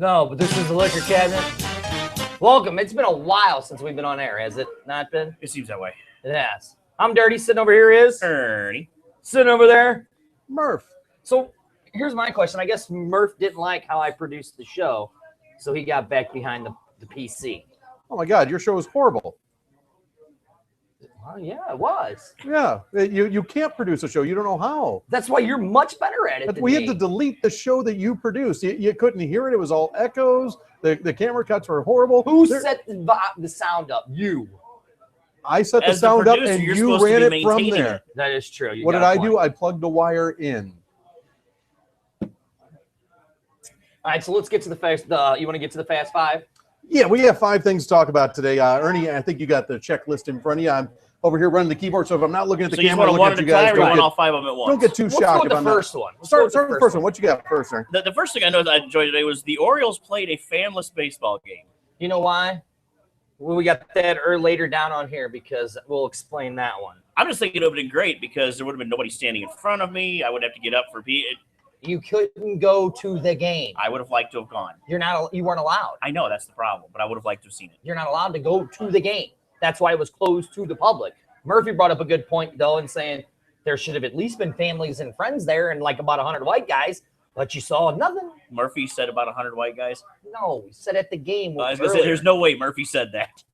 No, but this is the liquor cabinet. Welcome. It's been a while since we've been on air, has it not been? It seems that way. It has. I'm Dirty. Sitting over here is Ernie. Sitting over there, Murph. So here's my question. I guess Murph didn't like how I produced the show, so he got back behind the PC. Oh my God, your show was horrible. Well, yeah, it was. Yeah, you can't produce a show. You don't know how. That's why you're much better at it than we me. had to delete the show that you produced. You couldn't hear it. It was all echoes. The camera cuts were horrible. Who set the sound up? You. I set the As sound the up producer, and you're you supposed to ran be it from maintaining there. it. That is true. What did I do? I plugged the wire in. All right, so let's get to the fast. You want to get to the fast five? Yeah, we have 5 things to talk about today. Ernie, I think you got the checklist in front of you. I'm over here running the keyboard, so if I'm not looking at the camera, I'm looking at you guys. Or you want all 5 of them at once? Don't get too Let's shocked. Go with the first one. Start with the first one. What you got first, Ernie? The first thing I know that I enjoyed today was the Orioles played a fanless baseball game. You know why? Well, we got that later down on here because we'll explain that one. I'm just thinking it would have been great because there would have been nobody standing in front of me. I would have to get up for You couldn't go to the game. I would have liked to have gone. You weren't allowed. I know that's the problem, but I would have liked to have seen it. You're not allowed to go to the game. That's why it was closed to the public. Murphy brought up a good point though, in saying there should have at least been families and friends there, and like about 100 white guys. But you saw nothing. Murphy said about 100 white guys. No, he said at the game. I was going to say, there's no way Murphy said that.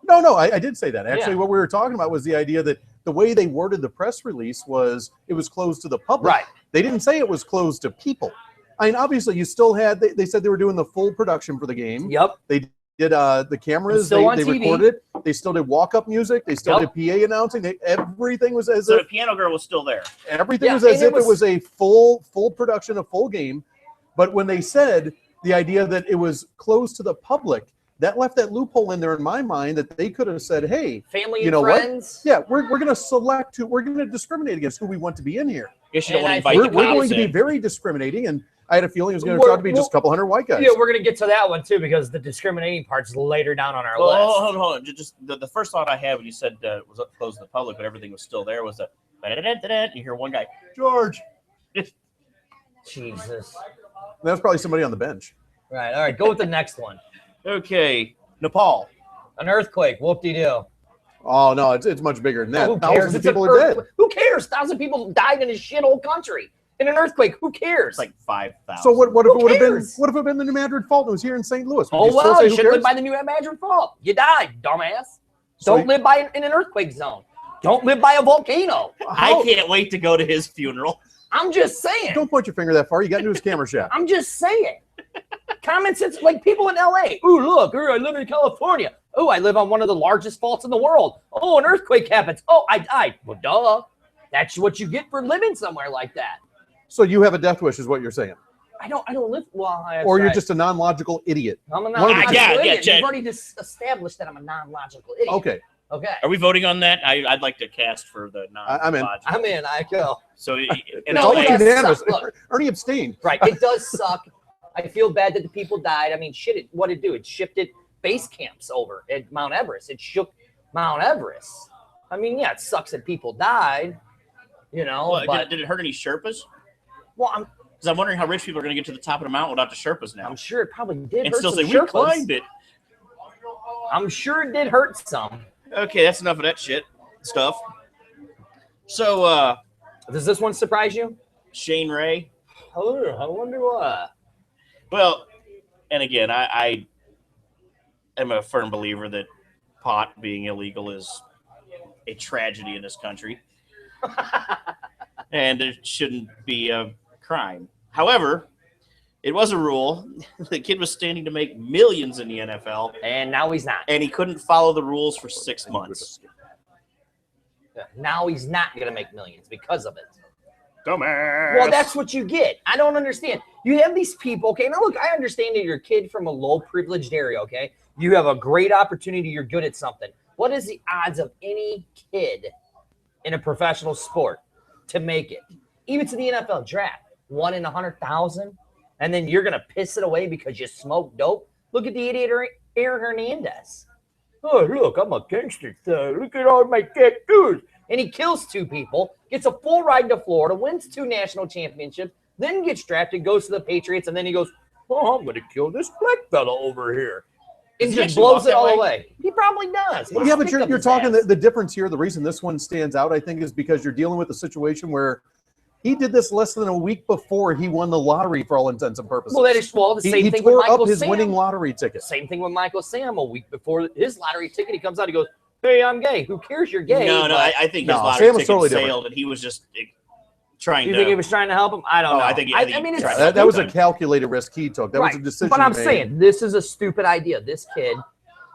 No, I did say that. Actually, what we were talking about was the idea that the way they worded the press release was it was closed to the public. Right. They didn't say it was closed to people. I mean, obviously, you still had, they said they were doing the full production for the game. Yep. They did the cameras. They recorded it. They still did walk-up music. They still did PA announcing. Everything was as so if the piano girl was still there. Everything was as if it was a full production, a full game. But when they said the idea that it was closed to the public, that left that loophole in there in my mind that they could have said, hey, family you and know friends. What? Yeah, we're going to select we're going to discriminate against who we want to be in here. Guess you don't want to invite we're going to be very discriminating, and I had a feeling it was going to be just a couple hundred white guys. Yeah, we're going to get to that one too because the discriminating part's later down on our list. Hold on. Just the first thought I had when you said it was closed to the public, but everything was still there was you hear one guy, George. Jesus. That's probably somebody on the bench. Right. All right. Go with the next one. Okay. Nepal. An earthquake. Whoop-de-doo. Oh, no, it's much bigger than that. Who cares? Thousands of people are dead. Who cares? Thousands of people died in a shithole country. In an earthquake, who cares? It's like 5,000. So what if it would have been? What if it had been the New Madrid fault? It was here in St. Louis. Oh well, you should live by the New Madrid fault. You died, dumbass. Don't live in an earthquake zone. Don't live by a volcano. I can't wait to go to his funeral. I'm just saying. Don't point your finger that far. You got news camera shot. I'm just saying. Common sense, like people in LA. Ooh, look, I live in California. Oh, I live on one of the largest faults in the world. Oh, an earthquake happens. Oh, I died. Well, duh. That's what you get for living somewhere like that. So you have a death wish, is what you're saying? I don't live well. Or you're just a non-logical idiot. I'm a non-logical idiot. Yeah, You've already established that I'm a non-logical idiot. Okay. Are we voting on that? I'd like to cast for the non-logical. I'm in. I go. So unanimous. Ernie abstained. Right. It does suck. I feel bad that the people died. I mean, shit. What did it do? It shifted base camps over at Mount Everest. It shook Mount Everest. I mean, yeah, it sucks that people died. You know, well, but did it hurt any Sherpas? Well, because I'm wondering how rich people are going to get to the top of the mountain without the Sherpas now. I'm sure it probably did. And hurt still say Sherpas. we climbed it. I'm sure it did hurt some. Okay, that's enough of that shit stuff. So, does this one surprise you? Shane Ray. Oh, I wonder why. Well, and again, I am a firm believer that pot being illegal is a tragedy in this country. And it shouldn't be a crime. However, it was a rule. The kid was standing to make millions in the NFL. And now he's not. And he couldn't follow the rules for 6 months. Now he's not going to make millions because of it. Dumbass. Well, that's what you get. I don't understand. You have these people, okay? Now, look, I understand that you're a kid from a low-privileged area, okay? You have a great opportunity. You're good at something. What is the odds of any kid in a professional sport to make it? Even to the NFL draft. 1 in 100,000? And then you're going to piss it away because you smoke dope? Look at the idiot Aaron Hernandez. Oh, look, I'm a gangster. Look at all my tattoos. And he kills 2 people, gets a full ride to Florida, wins 2 national championships, then gets drafted, goes to the Patriots, and then he goes, "Oh, I'm going to kill this black fella over here," and Does he just actually blows walk it that all way? away. He probably does. Yeah, but you're talking the difference here. The reason this one stands out, I think, is because you're dealing with a situation where he did this less than a week before he won the lottery for all intents and purposes. Well, that is the same he thing with tore Michael up his Sam. winning lottery ticket. Same thing with Michael Sam. A week before his lottery ticket, he comes out, he goes, "Hey, I'm gay." Who cares? You're gay. No, But I think his No, lottery Sam was ticket totally sailed, different. and he was just trying you to. think he was trying to help him? I don't know. I think I he mean, it's tried Yeah, that was a Okay. calculated risk he took. That was a decision. But I'm he made. saying this is a stupid idea. This kid,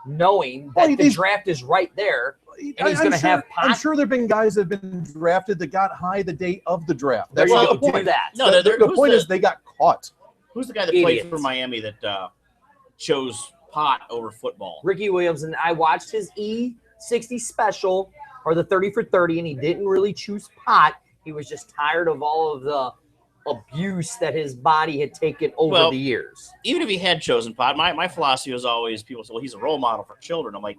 knowing that the draft is right there, and he's going to have pot. I'm sure there have been guys that have been drafted that got high the day of the draft. There That's you not go. the point. Do that. No, The point is they got caught. Who's the guy that played Idiots. for Miami that chose pot over football? Ricky Williams, and I watched his E60 special or the 30 for 30, and he didn't really choose pot. He was just tired of all of the abuse that his body had taken over the years. Even if he had chosen pot, my philosophy was always people say, well, he's a role model for children. I'm like,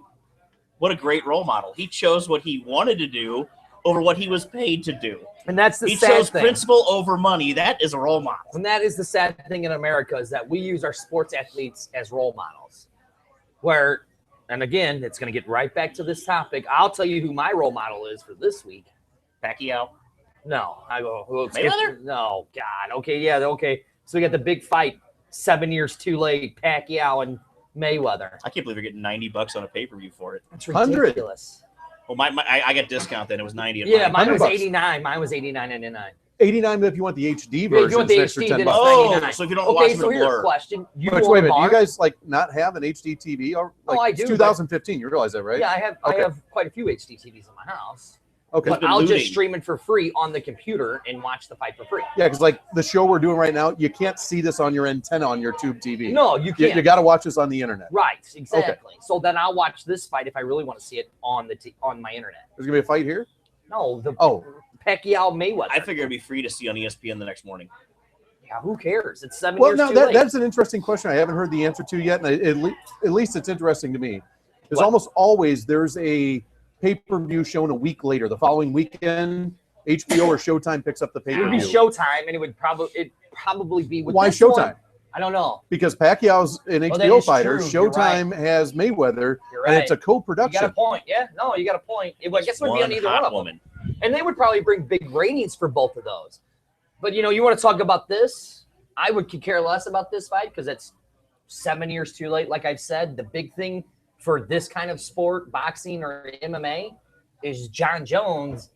what a great role model. He chose what he wanted to do over what he was paid to do. And that's the He sad chose thing. principle over money. That is a role model. And that is the sad thing in America is that we use our sports athletes as role models. Where, and again, it's going to get right back to this topic. I'll tell you who my role model is for this week. Pacquiao. No, I go, well, Mayweather? No, God. Okay, yeah, okay. So we got the big fight 7 years too late, Pacquiao and Mayweather. I can't believe you're getting $90 on a pay-per-view for it. That's 100. ridiculous. Well, I got discount then. It was 90 at Yeah, mine was $100. 89. Mine was 89.99. 89 if you want the HD Yeah, if version. you want the it's an extra HD, 10 then bucks. it's Oh, 99. so if you don't watch Okay, them so in a here's a blur. question. You Wait, own wait a a minute. bar? You guys like not have an HD TV? Or, like, I it's do, but- 2015. You realize that, right? Yeah, I have quite a few HD TVs in my house. Okay. But been I'll looting. just stream it for free on the computer and watch the fight for free. Yeah, because like the show we're doing right now, you can't see this on your antenna on your tube TV. No, you you, can't. you got to watch this on the internet. Right, exactly. So then I'll watch this fight if I really want to see it on on my internet. There's gonna be a fight here. No, the Oh, Pacquiao Mayweather. I figure it'd be free to see on ESPN the next morning. Yeah, who cares? It's 7 well, years no, too that, late. that's an interesting question. I haven't heard the answer to yet, and at least it's interesting to me. Because What? almost always there's a pay-per-view shown a week later. The following weekend, HBO or Showtime picks up the It would be pay-per-view. Showtime, and it would probably be with Why this Showtime? one. I don't know. Because Pacquiao's an that HBO is fighter. true. You're Showtime has Mayweather, You're and it's a right. You got a co-production. point. Yeah, no, you got a point. I guess it would be on either hot one of them. woman. And they would probably bring big ratings for both of those. But, you want to talk about this? I would care less about this fight because it's 7 years too late. Like I've said, the big thing for this kind of sport, boxing or MMA, is John Jones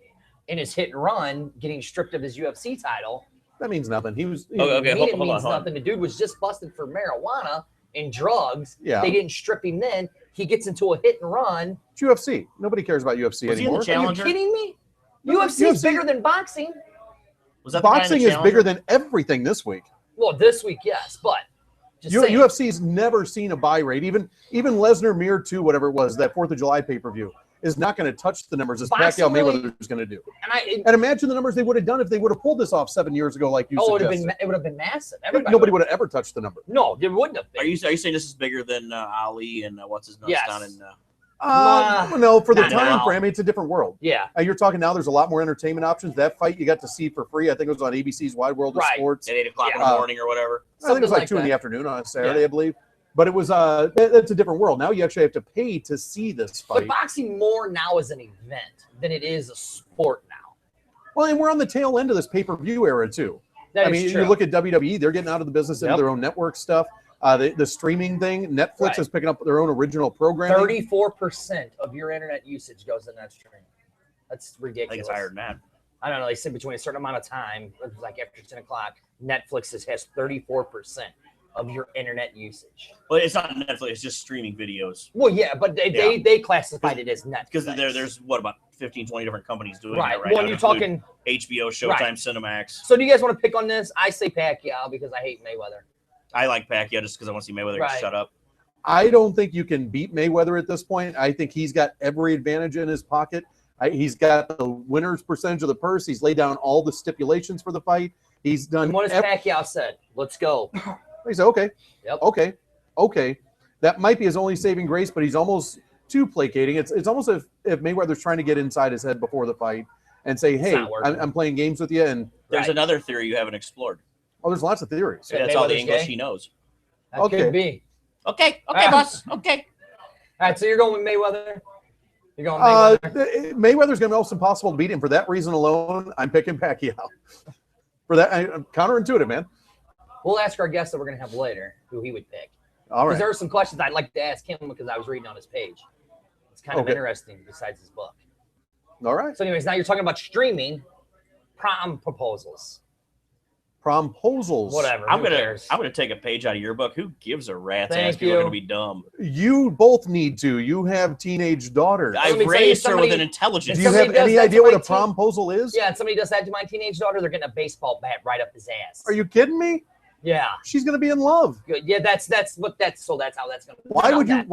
in his hit and run getting stripped of his UFC title. That means nothing. He was. Okay, It hold on, means hold on. nothing. The dude was just busted for marijuana and drugs. Yeah. They didn't strip him then. He gets into a hit and run. It's UFC. Nobody cares about UFC Was he in anymore. the Are you Challenger? kidding me? No, UFC is UFC bigger than boxing. Was that the guy in the Boxing is Challenger? bigger than everything this week. Well, this week, yes, but just saying. UFC's never seen a buy rate. Even Lesnar Mir 2, whatever it was, that 4th of July pay-per-view, is not going to touch the numbers as Boxing Pacquiao really- Mayweather is going to do. And And imagine the numbers they would have done if they would have pulled this off 7 years ago, like you it would suggested. have been massive. Everybody Nobody would have ever touched the number. No, it wouldn't have been. Are you saying this is bigger than Ali and what's his nuts Yes. down in? No, for the Not time now. frame, it's a different world. Yeah, You're talking now. There's a lot more entertainment options. That fight you got to see for free. I think it was on ABC's Wide World of Right. Sports. At 8 o'clock in Yeah. the morning or whatever. I think it was something like like 2 in the that. afternoon on Saturday, I believe. But it was it's a different world. Now you actually have to pay to see this but fight. boxing more now is an event than it is a sport now. Well, and we're on the tail end of this pay-per-view era too. That I is mean, true. you look at WWE; they're getting out of the business into Yep. their own network stuff. The streaming thing, Netflix Right. is picking up their own original programming. 34% of your internet usage goes in that stream. That's I ridiculous. think it's higher than that. I don't know. They said between a certain amount of time, like after 10 o'clock, Netflix has 34% of your internet usage. Well, it's not Netflix. It's just streaming videos. Well, yeah, but they classified it as Netflix. Because there's what about 15, 20 different companies doing right. that right Well, now. you're including talking. HBO, Showtime, Right. Cinemax. So, do you guys want to pick on this? I say Pacquiao because I hate Mayweather. I like Pacquiao just because I want to see Mayweather Right. shut up. I don't think you can beat Mayweather at this point. I think he's got every advantage in his pocket. He's got the winner's percentage of the purse. He's laid down all the stipulations for the fight. He's done. And what has Pacquiao said? Let's go. He said, "Okay, Yep. okay." That might be his only saving grace, but he's almost too placating. It's almost if Mayweather's trying to get inside his head before the fight and say, "Hey, not working. I'm playing games with you." And There's Right. another theory you haven't explored. Oh, there's lots of theories. That's all the Mayweather's English gay? he knows. That Okay. could be. Okay, boss. Okay. All right, so you're going with Mayweather? You're going Mayweather? Mayweather's going to be almost impossible to beat him. For that reason alone, I'm picking Pacquiao. For that, counterintuitive, man. We'll ask our guest that we're going to have later who he would pick. All Because right. there are some questions I'd like to ask him because I was reading on his page. It's kind of Okay. interesting besides his book. All right. So anyways, now you're talking about streaming prom proposals. Promposals. Whatever. I'm who gonna cares? take a page out of your book. Who gives a rat's Thank ass? People are you. gonna be dumb. You both need to. You have teenage daughters. I me tell you, raised her with somebody- an intelligence. Do you somebody have does any that idea to what my a promposal is? Yeah, and somebody does that to my teenage daughter, they're getting a baseball bat right up his ass. Are you kidding me? Yeah. She's going to be in love. Good. Yeah, that's how that's gonna Why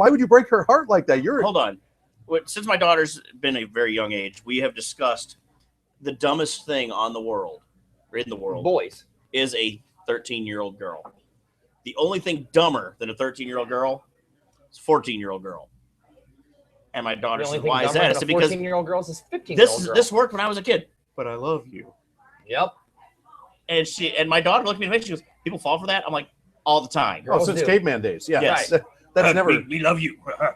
would you break her heart like that? You're Hold on. Since my daughter's been a very young age, we have discussed the dumbest thing in the world boys? is a 13-year-old girl. The only thing dumber than a 13-year-old girl is a 14-year-old girl. And my daughter The only said, thing "Why is dumber that?" I than said, a "Because 14-year-old girl is 15-year-old this worked when I was a kid." But I love you. Yep. And my daughter looked at me in the face. She goes, "People fall for that." I'm like, "All the time." Girls since do. caveman days. Yeah. Yes. That's never. We love you. All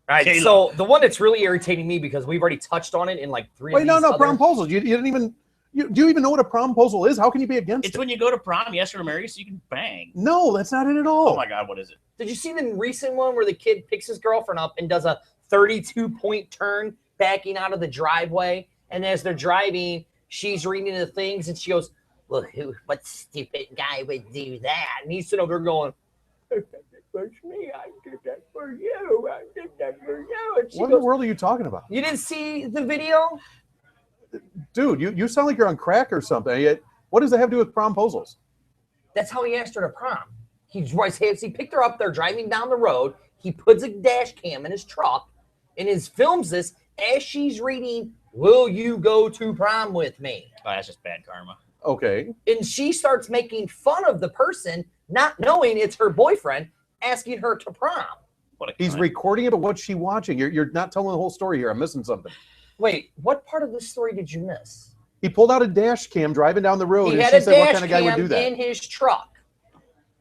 right. Caleb. So the one that's really irritating me because we've already touched on it in like three. Wait, of no, these no. other- Promposals. You didn't even. Do you even know what a promposal is? How can you be against It's it? when you go to prom, you ask her to marry you so you can bang. No, that's not it at all. Oh my God, what is it? Did you see the recent one where the kid picks his girlfriend up and does a 32-point turn backing out of the driveway? And as they're driving, she's reading the things and she goes, "Well, what stupid guy would do that?" And he's sitting over there going, "It was me. I did that for you. I did that for you." And she What in the goes, world are you talking about? "You didn't see the video?" Dude, you sound like you're on crack or something. What does that have to do with promposals? That's how he asked her to prom. He picked her up. They're driving down the road. He puts a dash cam in his truck and films this as she's reading, "Will you go to prom with me?" Oh, that's just bad karma. Okay. And she starts making fun of the person, not knowing it's her boyfriend, asking her to prom. What a He's cunt. recording it, but what's she watching? You're not telling the whole story here. I'm missing something. Wait, what part of the story did you miss? He pulled out a dash cam driving down the road, He and had she a said, "What dash kind of guy would cam do that?" in his truck.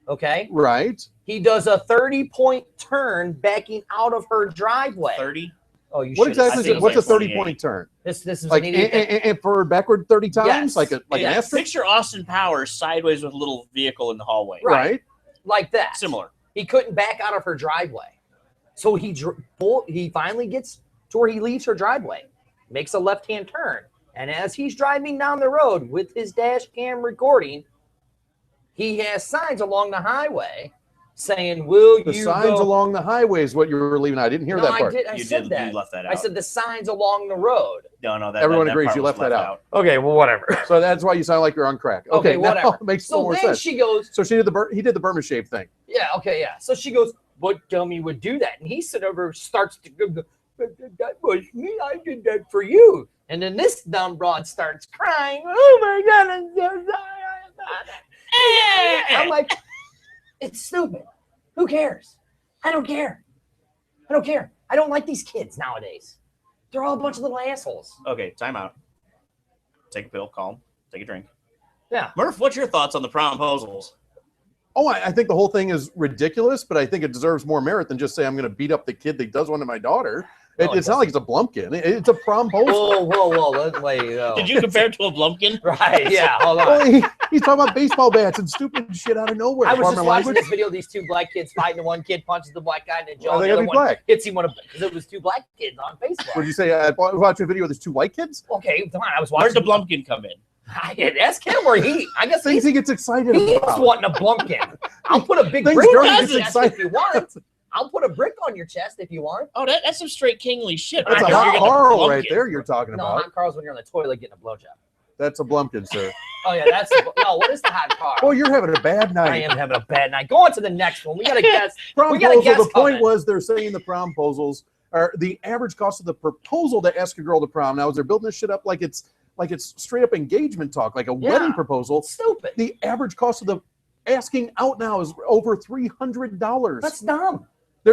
Okay? Right. He does a 30-point turn backing out of her driveway. 30? Oh, you What should. exactly I is think it? it What's a was like 30-point turn? This is Like an idiot. thing. and for backward 30 times, Yes. like an Yes. asterisk, Picture Austin Powers sideways with a little vehicle in the hallway. right? Like that. Similar. He couldn't back out of her driveway. So he finally gets to where he leaves her driveway, makes a left-hand turn. And as he's driving down the road with his dash cam recording, he has signs along the highway saying, "Will The you signs go?" along the highway is what you were leaving. I didn't hear No, that part. I You said did. that. You left that I out. said the signs along the road. No, Everyone that agrees part you was left that out. Okay, well, whatever. So that's why you sound like you're on crack. Okay, now whatever. it makes So more then sense. she goes, So he did the Burma shave thing. "Yeah, okay, yeah." So she goes, "What dummy would do that?" And he sits over, starts to go, "But that was me. I did that for you." And then this dumb broad starts crying. "Oh my God, I'm so sorry." I'm like, it's stupid. Who cares? I don't care. I don't care. I don't like these kids nowadays. They're all a bunch of little assholes. Okay, time out. Take a pill, calm, take a drink. Yeah. Murph, what's your thoughts on the promposals? Oh, I think the whole thing is ridiculous, but I think it deserves more merit than just say I'm going to beat up the kid that does one to my daughter. No, It's not like it's a Blumpkin. It's a promposal. Whoa. Let's wait. Did you compare it to a Blumpkin? Right, yeah, hold on. Well, he's talking about baseball bats and stupid shit out of nowhere. I was just Farmer watching language. this video of these two black kids fighting. One kid punches the black guy in the jaw. Why they The gotta other be one black? hits him because it was two black kids on Facebook. Would you say I watched a video with these two white kids? Okay, come on. I was Where'd watching. the Blumpkin come in? Ask him where I guess Things he gets excited he's about. wanting a Blumpkin. I'll put a big Things brick Jordan on your gets chest excited if you want. I'll put a brick on your chest if you want. Oh, that's some straight kingly shit. That's a Right there. hot You're getting a Carl right Blumpkin. there you're talking No, about. hot Carl's when you're on the toilet getting a blowjob. That's a Blumpkin, sir. Oh yeah, that's no. What is the hot Carl? Oh, you're having a bad I night. am having a bad night. Go on to the next one. We got to guess. We got a Promposal, guess the point coming. was they're saying the promposals are the average cost of the proposal to ask a girl to prom. Now, as they're building this shit up like it's straight up engagement talk, like a wedding proposal. Stupid. The average cost of the asking out now is over $300. That's dumb.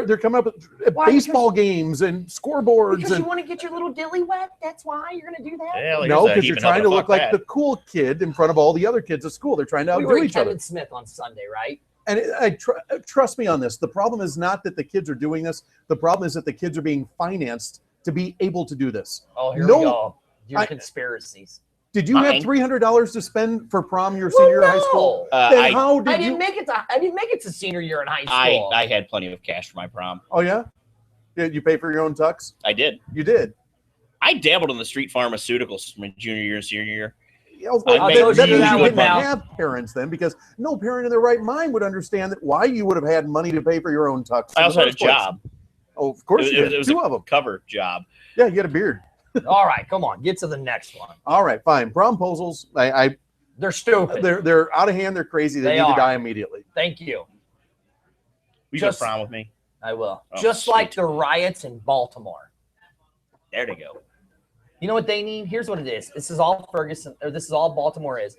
They're coming up at Why? baseball games and scoreboards. Because and you want to get your little dilly wet? That's why you're going to do that? Yeah, like, no, here's a because you're heaping trying to up and look fuck like that. the cool kid in front of all the other kids at school. They're trying to We outdo were each Kevin other. Smith on Sunday, right? And trust me on this. The problem is not that the kids are doing this. The problem is that the kids are being financed to be able to do this. Oh, here No, we go. Your I- conspiracies. Did you Mine. have $300 to spend for prom your senior year of high school? No. Then how did I you? didn't make it to senior year in high school. I had plenty of cash for my prom. Oh yeah, you pay for your own tux? I did. You did. I dabbled in the street pharmaceuticals my junior year and senior year. Yeah, I made that really means you good didn't money. have parents then, because no parent in their right mind would understand that why you would have had money to pay for your own tux. I in also the had a first place. job. Oh, of course you did. It was Two a of them. cover job. Yeah, you had a beard. All right, come on. Get to the next one. All right, fine. Promposals, They're stupid. they're out of hand. They're crazy. They They need are. to die immediately. Thank you. You go to Just- prom with me. I will. Oh, Just sweet. like the riots in Baltimore. There they go. You know what they need? Here's what it is. This is all Ferguson, or this is all Baltimore is.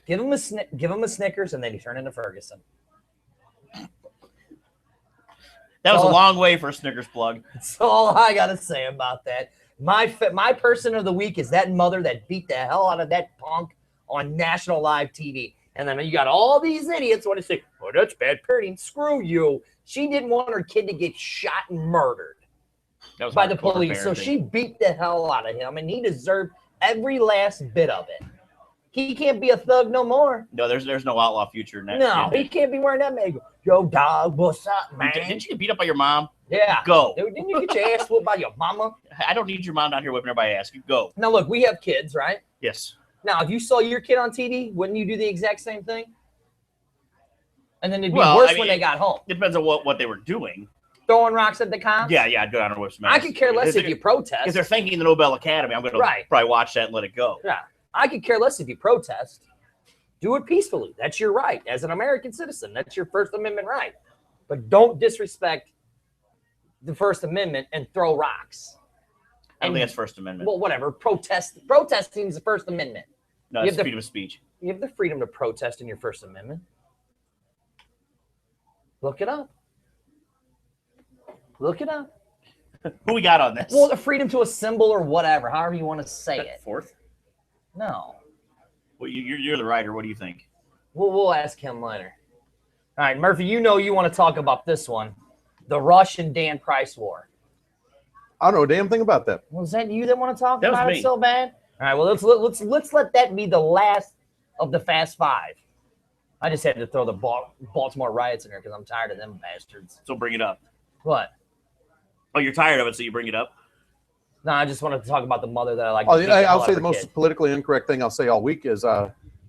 Give them a Snickers, and then you turn into Ferguson. That was So- a long way for a Snickers plug. That's all I gotta say about that. My person of the week is that mother that beat the hell out of that punk on national live TV. And then you got all these idiots want to say, "Oh, that's bad parenting." Screw you. She didn't want her kid to get shot and murdered That was by the hardcore police, so parenting. she beat the hell out of him, and he deserved every last bit of it. He can't be a thug no more. No, there's no outlaw future in that. No, Yeah. he can't be wearing that man. Yo, dog, what's up, man? Didn't you get beat up by your mom? Yeah. Go. Dude, didn't you get your ass whooped by your mama? I don't need your mom down here whipping everybody ass. You go. Now, look, we have kids, right? Yes. Now, if you saw your kid on TV, wouldn't you do the exact same thing? And then it'd be Well, worse I mean, when they got home. It depends on what they were doing. Throwing rocks at the cops? Yeah, I'd go down and whip some I ass. could care less if you protest. If they're thanking the Nobel Academy, I'm going to Right. probably watch that and let it go. Yeah. I could care less if you protest. Do it peacefully. That's your right. As an American citizen, that's your First Amendment right. But don't disrespect the First Amendment and throw rocks. I don't And- think that's First Amendment. Well, whatever. Protesting is the First Amendment. No, you it's have the- freedom of speech. You have the freedom to protest in your First Amendment. Look it up. Look it up. Who we got on this? Well, the freedom to assemble or whatever, however you want to say it. Fourth? No. Well, you're the writer. What do you think? We'll ask him later. All right, Murphy, you know you want to talk about this one. The Rush and Dan Price war. I don't know a damn thing about that. Was that you that want to talk That was about me. it so bad? All right, well, let's let that be the last of the Fast Five. I just had to throw the Baltimore riots in there because I'm tired of them bastards. So bring it up. What? Oh, you're tired of it, so you bring it up? No, I just wanted to talk about the mother that I like. Oh, to beat the hell I'll out say of the her most kid. politically incorrect thing I'll say all week is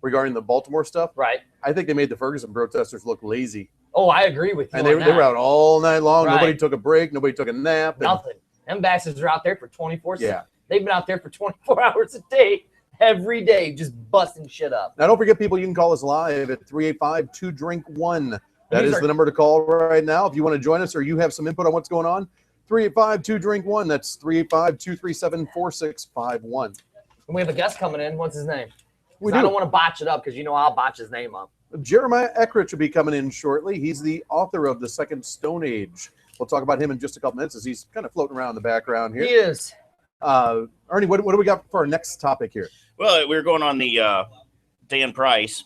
regarding the Baltimore stuff. Right. I think they made the Ferguson protesters look lazy, Oh, I agree with you. and on they were that. out all night long. Right. Nobody took a break. Nobody took a nap. And, Nothing. Them bastards are out there for 24/7. Yeah. They've been out there for 24 hours a day, every day, just busting shit up. Now, don't forget, people, you can call us live at 385-2-DRINK-1. That These is are- the number to call right now. If you want to join us or you have some input on what's going on, 385-2-DRINK-1. That's 385-237-4651. And we have a guest coming in. What's his name? We 'Cause I do. don't want to botch it up because you know I'll botch his name up. Jeremiah Eckrich will be coming in shortly. He's the author of The Second Stone Age. We'll talk about him in just a couple minutes as he's kind of floating around in the background He here. is. Ernie, what do we got for our next topic here? Well, we were going on the Dan Price,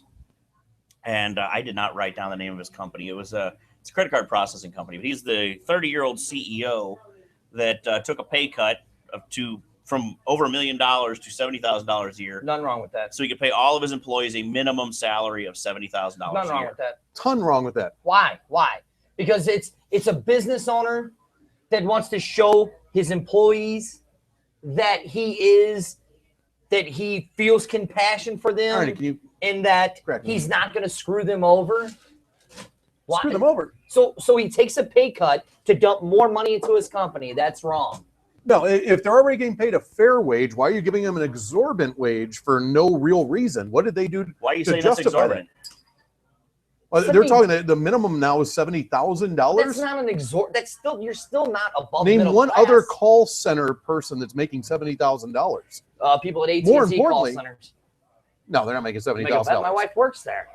and I did not write down the name of his company. It's a credit card processing company. But he's the 30-year-old CEO that took a pay cut from over $1 million to $70,000 a year, Nothing wrong with that. so he could pay all of his employees a minimum salary of $70,000 Nothing a wrong year. with that. Ton wrong with that. Why? Why? Because it's a business owner that wants to show his employees that he feels compassion for them Ernie, can you and that Correct. he's not going to screw them over. Why? screw them over? So he takes a pay cut to dump more money into his company. That's wrong. No, if they're already getting paid a fair wage, why are you giving them an exorbitant wage for no real reason? What did they do Why are you to saying that's justify that? exorbitant? Well, they're Seventy- talking the minimum now is $70,000. That's not an you're still not above Name middle one class. other call center person that's making $70,000. People at More AT&T call importantly, centers. No, they're not making Make a bet, $70,000. my wife works there.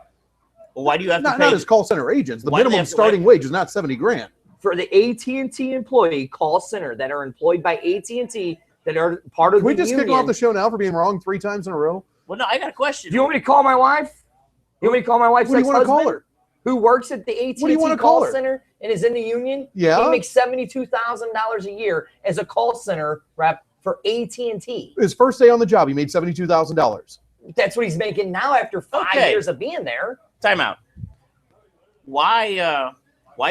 Well, why do you have to Not pay? as call center agents. The Why do they minimum have to- starting wage is not 70 grand. for the AT&T employee call center that are employed by AT&T that are part of Can we the just union. kick him off the show now for being wrong 3 times in a row? Well, no, I got a question. Do you want me to call my wife? You want me to call my wife's What do you want to call ex-husband her? who works at the What do you want AT&T to call call her? center and is in the union? Yeah. He makes $72,000 a year as a call center rep for AT&T. His first day on the job, he made $72,000. That's what he's making now after 5 years of being there. Time out. Why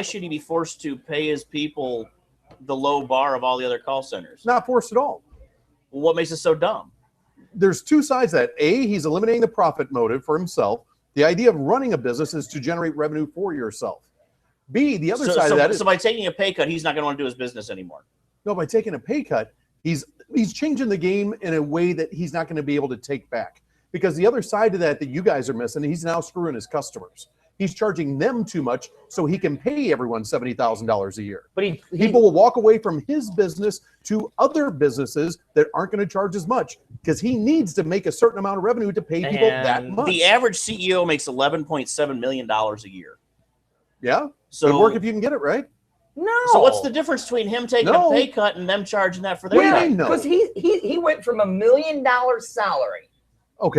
should he be forced to pay his people the low bar of all the other call centers? Not forced at all. Well, what makes it so dumb? There's 2 sides to that. A, he's eliminating the profit motive for himself. The idea of running a business is to generate revenue for yourself. B, the other side of that is... So by taking a pay cut, he's not going to want to do his business anymore. No, by taking a pay cut, he's changing the game in a way that he's not going to be able to take back. Because the other side of that you guys are missing, he's now screwing his customers. He's charging them too much so he can pay everyone $70,000 a year. But people will walk away from his business to other businesses that aren't going to charge as much because he needs to make a certain amount of revenue to pay people that much. The average CEO makes $11.7 million a year. Yeah. So good work if you can get it right. No. So what's the difference between him taking a pay cut and them charging that for their Yeah, pay? because he went from $1 million salary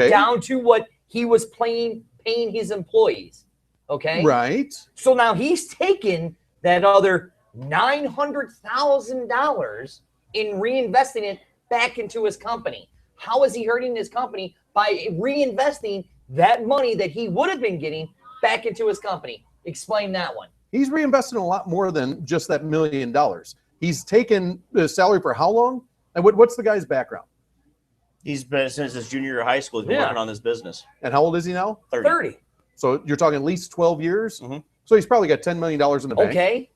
down to what he was paying his employees. Okay. Right. So now he's taken that other $900,000 in reinvesting it back into his company. How is he hurting his company by reinvesting that money that he would have been getting back into his company? Explain that one. He's reinvesting a lot more than just that $1 million. He's taken the salary for how long? And what's the guy's background? He's been since his junior year of high school. He's been working on this business. And how old is he now? 30. So you're talking at least 12 years. Mm-hmm. So he's probably got $10 million in the bank. Okay.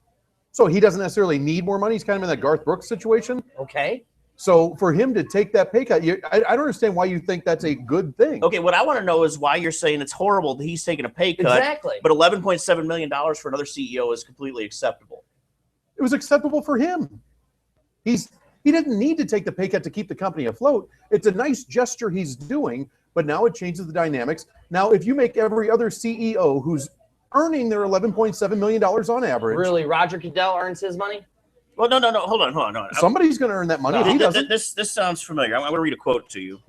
So he doesn't necessarily need more money. He's kind of in that Garth Brooks situation. Okay. So for him to take that pay cut, I don't understand why you think that's a good thing. Okay, what I want to know is why you're saying it's horrible that he's taking a pay cut. Exactly. But $11.7 million for another CEO is completely acceptable. It was acceptable for him. He didn't need to take the pay cut to keep the company afloat. It's a nice gesture he's doing, but now it changes the dynamics. Now, if you make every other CEO who's earning their $11.7 million on average. Really, Roger Goodell earns his money? Well, no. Hold on. Somebody's going to earn that money. If he doesn't. This sounds familiar. I'm going to read a quote to you.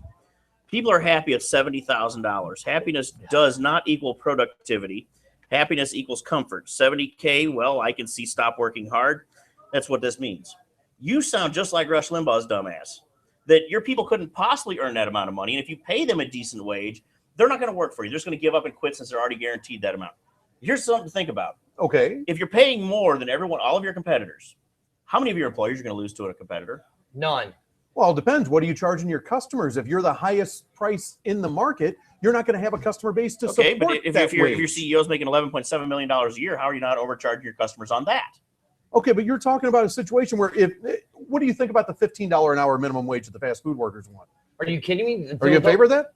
People are happy at $70,000. Happiness does not equal productivity. Happiness equals comfort. $70K, well, I can see stop working hard. That's what this means. You sound just like Rush Limbaugh's dumbass. That your people couldn't possibly earn that amount of money. And if you pay them a decent wage, they're not going to work for you. They're just going to give up and quit since they're already guaranteed that amount. Here's something to think about. Okay. If you're paying more than all of your competitors, how many of your employees are going to lose to a competitor? None. Well, it depends. What are you charging your customers? If you're the highest price in the market, you're not going to have a customer base to support but if your wage. CEO is making $11.7 million a year, how are you not overcharging your customers on that? Okay, but you're talking about a situation where what do you think about the $15 an hour minimum wage that the fast food workers want? Are you kidding me? Are you in favor of that?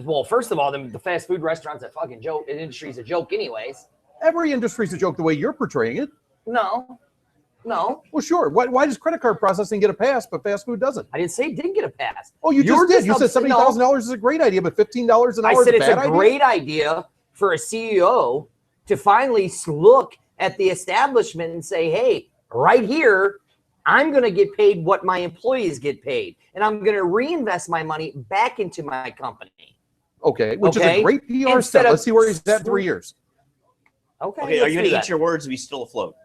Well, first of all, the fast food restaurants a fucking joke. The industry's a joke anyways. Every industry's a joke the way you're portraying it. No. Well, sure. Why does credit card processing get a pass, but fast food doesn't? I didn't say it didn't get a pass. Oh, you just did. You said $70,000 is a great idea, but $15 an hour is a bad idea? I said it's a great idea for a CEO to finally look at the establishment and say, hey, right here, I'm going to get paid what my employees get paid, and I'm going to reinvest my money back into my company. Okay, which is a great PR step. Let's see where he's at 3 years. Okay, are you going to eat your words if he's still afloat?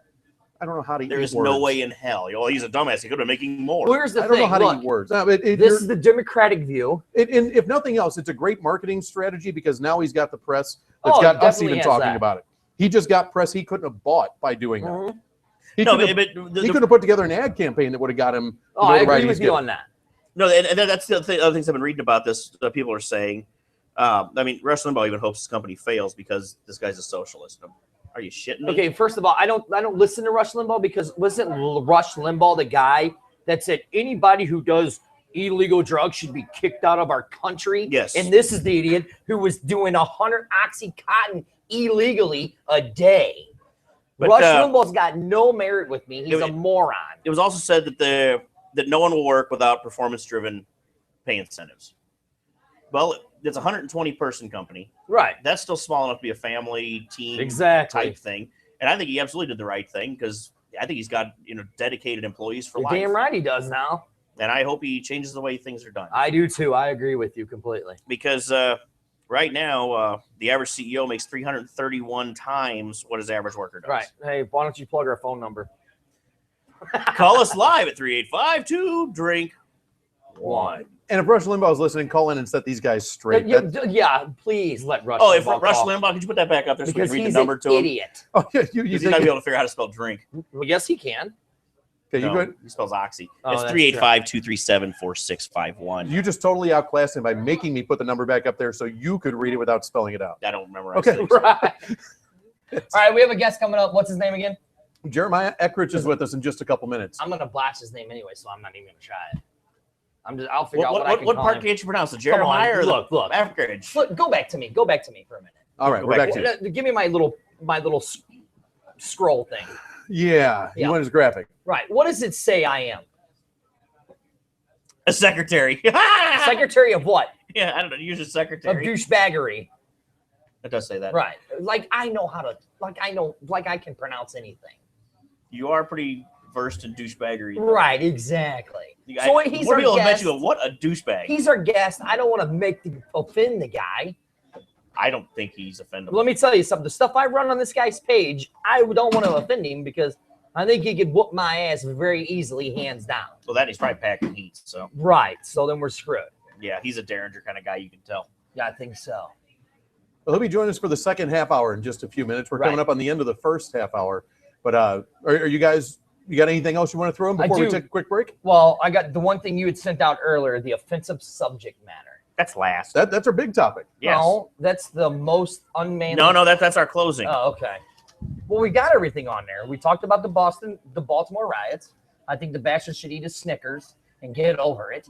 I don't know how to eat words. There is no way in hell. Oh, he's a dumbass. He could have been making more. Here's the thing. I don't know how Look, to eat words. No, this is the Democratic view. If nothing else, it's a great marketing strategy because now he's got the press that's got us even talking about it. He just got press he couldn't have bought by doing that. He could have put together an ad campaign that would have got him. I agree with you on that. No, and that's the other things I've been reading about this. People are saying, I mean, Rush Limbaugh even hopes his company fails because this guy's a socialist. Are you shitting me? Okay, first of all, I don't listen to Rush Limbaugh because wasn't Rush Limbaugh the guy that said anybody who does illegal drugs should be kicked out of our country? Yes. And this is the idiot who was doing 100 Oxycontin illegally a day. But, Rush Limbaugh's got no merit with me. He's a moron. It was also said that no one will work without performance-driven pay incentives. Well, it's a 120-person company. Right. That's still small enough to be a family team type thing. And I think he absolutely did the right thing because I think he's got dedicated employees for You're life. damn right he does now. And I hope he changes the way things are done. I do too. I agree with you completely. Because right now, the average CEO makes 331 times what his average worker does. Right. Hey, why don't you plug our phone number? Call us live at 385-2-DRINK-1. And if Rush Limbaugh is listening, call in and set these guys straight. Yeah, please let Rush. Oh, if Limbaugh Rush call. Limbaugh, could you put that back up there so we Because can read he's the number an to him? idiot. Oh, yeah, you He's not gonna be able to figure out how to spell drink. Well, yes, he can. Okay, No, you go. he spells oxy. Oh, It's that's 385-237-4651. You just totally outclassed him by making me put the number back up there so you could read it without spelling it out. I don't remember. Okay. Right. All right, we have a guest coming up. What's his name again? Jeremiah Eckrich is with us in just a couple minutes. I'm gonna blast his name anyway, so I'm not even gonna try it. I'll figure out what I can What call part him. can't you pronounce? The Come on, Jeremiah or look. the Eckrich? Look, go back to me. Go back to me for a minute. All right, Go we're back back to you. Give me my little scroll thing. Yeah, you Yeah. want his graphic. Right. What does it say I am? A secretary. Secretary of what? Yeah, I don't know. Use a Of secretary. douchebaggery. It does say that. Right. Like I know how to. Like I can pronounce anything. You are pretty versed in douchebaggery. though. Right. Exactly. I- So he's more our people have met guest. you go, what a douchebag. He's our guest. I don't want to offend the guy. I don't think he's offendable. Let me tell you something. The stuff I run on this guy's page, I don't want to offend him because I think he could whoop my ass very easily, hands down. Well, that he's probably packing heat. So Right. So then we're screwed. yeah, he's a Derringer kind of guy. You can tell. Yeah, I think so. Well, he'll be joining us for the second half hour in just a few minutes. We're Right. coming up on the end of the first half hour. But are you guys, you got anything else you want to throw in I before we do. take a quick break? Well, I got the one thing you had sent out earlier, the offensive subject matter. That's last. That's our big topic. Yes. No, that's the most unmanly. No, that's our closing. Oh, okay. Well, we got everything on there. We talked about the Baltimore riots. I think the bastard should eat his Snickers and get over it.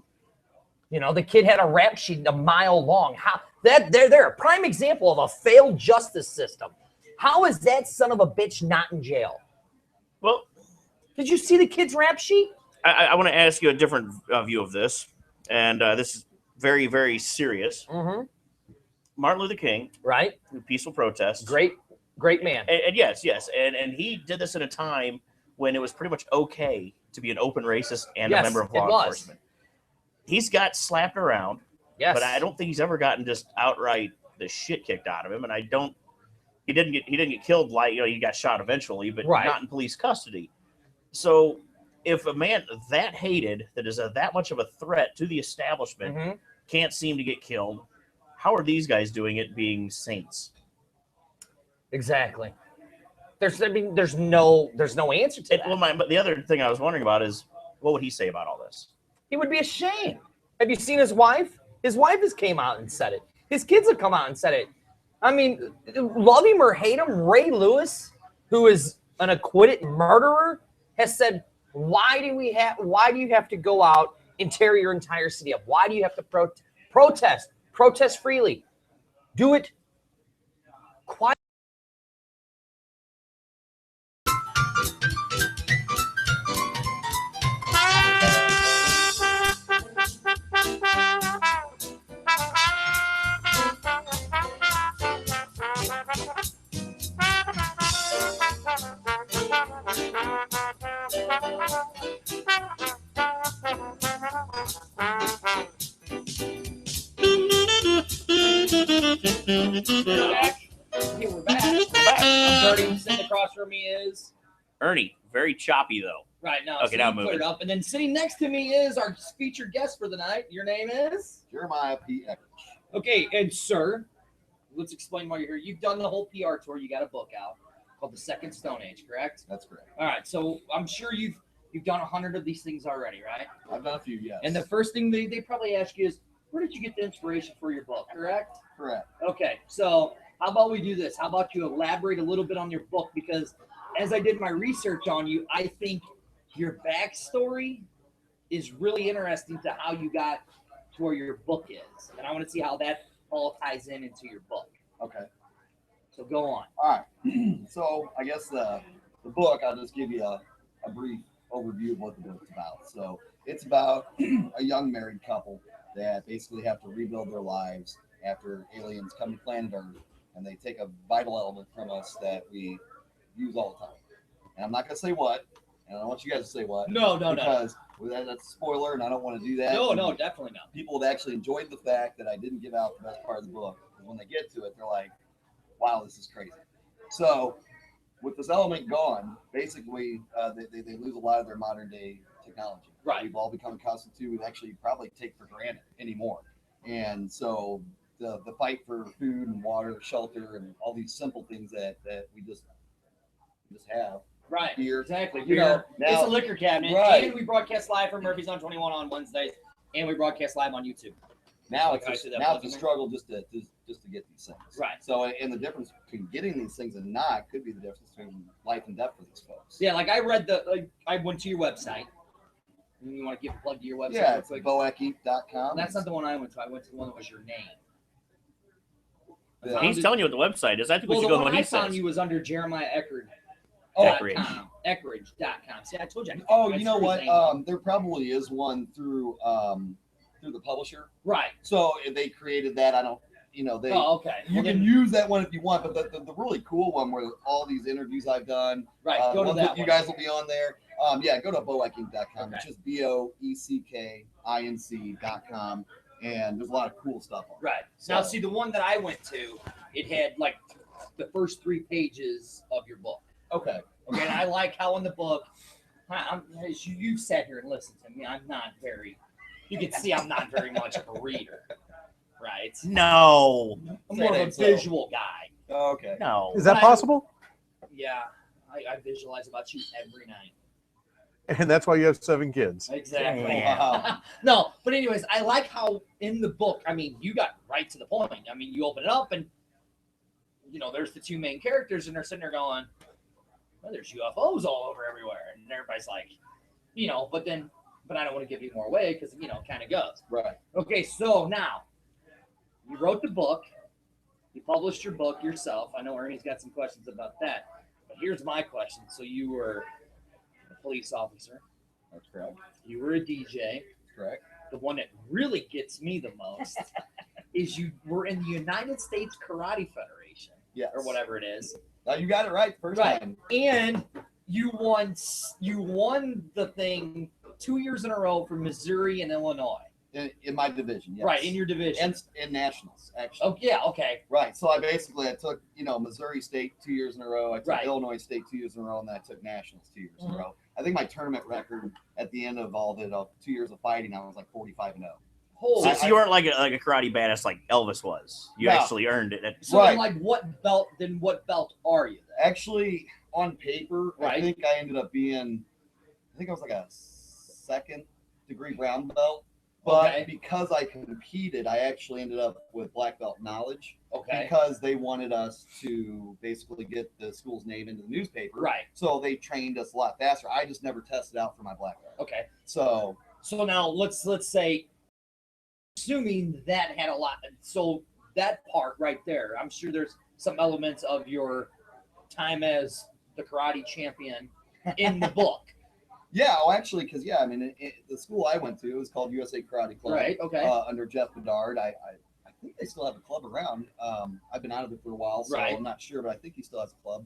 You know, the kid had a rap sheet a mile long. How they're a prime example of a failed justice system. How is that son of a bitch not in jail? Well, Did you see the kid's rap sheet? I want to ask you a different view of this, and this is very, very serious. Mm-hmm. Martin Luther King, Right. peaceful protest. Great man. And yes, and he did this at a time when it was pretty much okay to be an open racist and Yes, a member of it law was. enforcement. He's got slapped around, Yes. but I don't think he's ever gotten just outright the shit kicked out of him. And he didn't get killed he got shot eventually, but Right. not in police custody. So if a man that hated, that is that much of a threat to the establishment, Mhm. can't seem to get killed, how are these guys doing it being saints? Exactly. There's no answer to that. But the other thing I was wondering about is, what would he say about all this? He would be ashamed. Have you seen his wife? His wife has came out and said it. His kids have come out and said it. I mean, love him or hate him, Ray Lewis, who is an acquitted murderer, has said, why do you have to go out and tear your entire city up? Why do you have to protest? Protest freely. Do it quietly. We're back. Starting sitting across from me is Ernie, very choppy though. right now. Okay, so now you put moving. it up, and then sitting next to me is our featured guest for the night. Your name is Jeremiah P. Eckrich. okay, and sir, let's explain why you're here. You've done the whole PR tour. You got a book out called The Second Stone Age, correct? That's correct. All right. So I'm sure you've done 100 of these things already, right? I've done a few, yes. And the first thing they probably ask you is, where did you get the inspiration for your book? Correct? Correct. Okay, so how about we do this? How about you elaborate a little bit on your book? Because as I did my research on you, I think your backstory is really interesting to how you got to where your book is. And I want to see how that all ties into your book. Okay. So go on. All right. So I guess the book, I'll just give you a brief overview of what the book's about. So it's about a young married couple that basically have to rebuild their lives after aliens come to planet Earth and they take a vital element from us that we use all the time. and I'm not going to say what, and I don't want you guys to say what. No, because that's a spoiler, and I don't want to do that. no, And definitely not. people have actually enjoyed the fact that I didn't give out the best part of the book. Because when they get to it, they're like, wow, this is crazy. So with this element gone, basically they lose a lot of their modern day technology. Right. We've all become accustomed to, we actually probably take for granted anymore. And so the fight for food and water, shelter, and all these simple things that we just have. Right. Beer. Exactly. You Beer. know, now, It's a liquor cabinet. Right. And we broadcast live from Murphy's on 21 on Wednesdays. And we broadcast live on YouTube. Now Like I it's see that now plug it's a in struggle just to get these things. Right. So and the difference between getting these things and not could be the difference between life and death for these folks. Yeah, like I read I went to your website. You want to give a plug to your website? Yeah, real it's quick? boecky.com. That's not the one I went to. I went to the one that was your name. Yeah. He's telling you what the website is. I think we Well, should the go with one what I he found says. you was under Jeremiah Eckrich. Eckrich. Eckrich.com. See, I told you. Oh, That's you know his what? name. There probably is one through the publisher. Right. So if they created that, I don't. They. Oh, okay. You can use that one if you want, but the really cool one where all these interviews I've done, Right. Go to ones that you one. guys will be on there. Yeah, go to boeckink.com, Okay. which is boeckinc.com, and there's a lot of cool stuff on it. Right. So, Now, see, the one that I went to, it had like the first 3 pages of your book. okay. Okay, and I like how in the book, as you've sat here and listened to me, I'm not very. You can see I'm not very much of a reader, right? No. I'm more of a So. visual guy. Okay. No. Is that But possible? Yeah, I visualize about you every night. And that's why you have 7 kids. Exactly. Damn. Wow. No, but anyways, I like how in the book, I mean, you got right to the point. I mean, you open it up and, there's the 2 main characters and they're sitting there going, well, there's UFOs all over everywhere. And everybody's like, but I don't want to give you more away because, it kind of goes. Right. Okay, so now you wrote the book. You published your book yourself. I know Ernie's got some questions about that. But here's my question. So you were a police officer. That's correct. You were a DJ. Correct. The one that really gets me the most is you were in the United States Karate Federation. Yes. Or whatever it is. Now you got it right the first Right. time. And you won the thing 2 years in a row for Missouri and Illinois. In my division, yes. Right, in your division. and in nationals, actually. Oh, yeah, okay. Right. So I took, Missouri State 2 years in a row. I took Right. Illinois State 2 years in a row, and then I took nationals 2 years in Mhm. a row. I think my tournament record at the end of all the 2 years of fighting, I was like 45-0. Holy So you weren't like a karate badass like Elvis was. You No. actually earned it. So Right. then, like, what belt are you then? Actually, on paper, I Right. think I ended up being, I think I was like a 2nd-degree brown belt. But Okay. because I competed, I actually ended up with black belt knowledge Okay. because they wanted us to basically get the school's name into the newspaper. Right. So they trained us a lot faster. I just never tested out for my black belt. Okay. So So now let's say, assuming that had a lot, so that part right there, I'm sure there's some elements of your time as the karate champion in the book. yeah, well, actually, because the school I went to was called USA Karate Club. Right. Okay. Under Jeff Bedard. I think they still have a club around. I've been out of it for a while, so Right. I'm not sure, but I think he still has a club.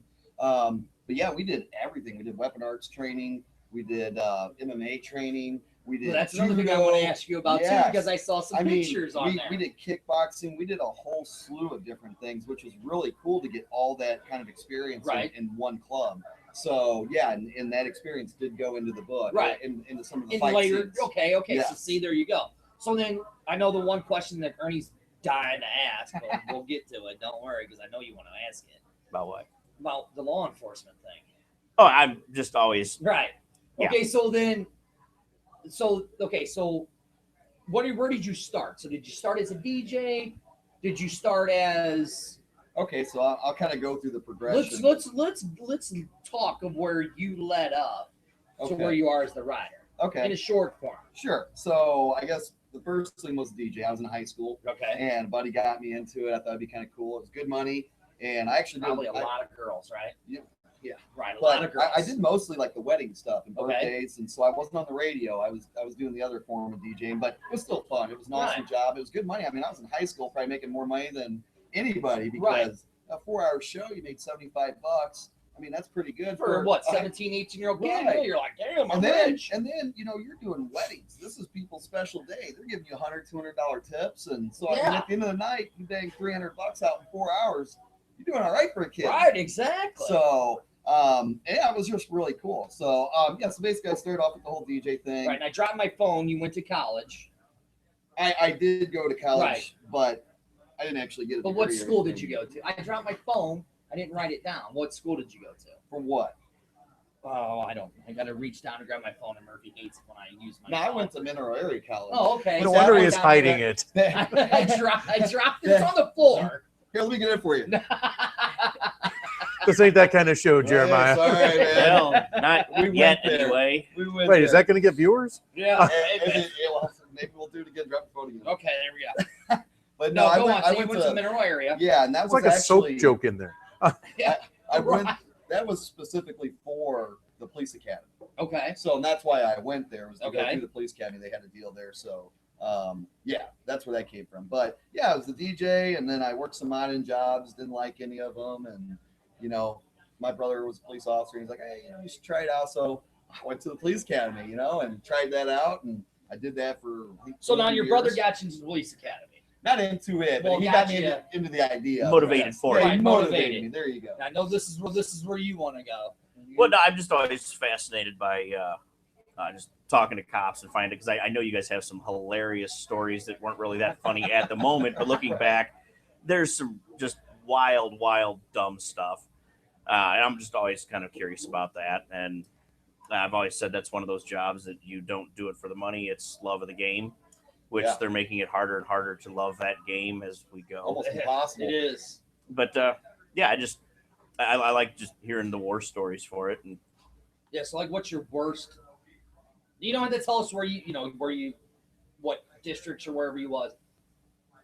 But yeah, we did everything. We did weapon arts training. We did MMA training. We did. Well, that's another thing I judo. want to ask you about too, Yes. because I saw some pictures on there. We did kickboxing. We did a whole slew of different things, which was really cool to get all that kind of experience Right. in one club. So yeah, and that experience did go into the book, Right. Into some of the And fight later, scenes. okay. So Yes. see, there you go. So then I know the one question that Ernie's dying to ask, but we'll get to it. Don't worry, because I know you want to ask it About what? about the law enforcement thing. Oh, I'm just always. Right. Yeah. Okay. So then, so where did you start? So did you start as a DJ? Did you start as? Okay, so I'll kind of go through the progression. Let's talk of where you led up to where you are as the rider in Okay, a short form. sure. So I guess the first thing was DJ. I was in high school, Okay. and a buddy got me into it. I thought it'd be kind of cool. It was good money, and I actually Probably did, a lot of girls, right? Yeah. Right. A But lot of girls. I did mostly like the wedding stuff and Okay. birthdays, and so I wasn't on the radio. I was doing the other form of DJing, but it was still fun. It was an awesome Right. job. It was good money. I mean, I was in high school, probably making more money than anybody Right. because a 4-hour show you made $75. I mean, that's pretty good For what, 17, 18-year-old kid? Right. Yeah, you're like, damn, I'm And then, rich. you're doing weddings. This is people's special day. They're giving you $100, $200 tips, and so I Yeah. mean, at the end of the night, you bang $300 out in 4 hours. You're doing all right for a kid. Right, exactly. So, yeah, it was just really cool. So, so basically, I started off with the whole DJ thing. Right, and I dropped my phone. You went to college. I did go to college, Right. but I didn't actually get a But degree what or school did anything. you go to? I dropped my phone. I didn't write it down. What school did you go to? For what? Oh, I don't. I got to reach down and grab my phone, and Murphy hates it when I use my No, phone. I went to Mineral Area College. Oh, okay. No So wonder I he went is down hiding there. it. I dropped it. It's on the floor. Here, let me get it for you. This ain't that kind of show, Jeremiah. Sorry, man. Well, not We went yet there. anyway. We went Wait, is there. that going to get viewers? Yeah. Maybe we'll do it again. Drop the phone again. Okay, there we go. But No, I go went. on. I So you went to the mineral area. Yeah, and that It's was like a soap actually, joke in there. I went. That was specifically for the police academy. Okay. So and that's why I went there. Was to go Okay. through the police academy. They had a deal there. So yeah, that's where that came from. But yeah, I was the DJ, and then I worked some modding jobs. Didn't like any of them, and my brother was a police officer. He's like, hey, you should try it out. So I went to the police academy, and tried that out, and I did that for. I think, So now 2 your years. brother got you into the police academy. Not into it, but Well, he got gotcha. me into the idea. Motivated for Yeah, it. he Right, motivated motivated. me. There you go. I know this is where you want to go. Well, no, I'm just always fascinated by just talking to cops and finding, because I know you guys have some hilarious stories that weren't really that funny at the moment, but looking back, there's some just wild, dumb stuff. And I'm just always kind of curious about that. And I've always said that's one of those jobs that you don't do it for the money. It's love of the game, which Yeah. they're making it harder and harder to love that game as we go. Almost impossible. It is. But yeah, I like just hearing the war stories for it. And Yeah. So like, what's your worst? You don't have to tell us where what districts or wherever you was.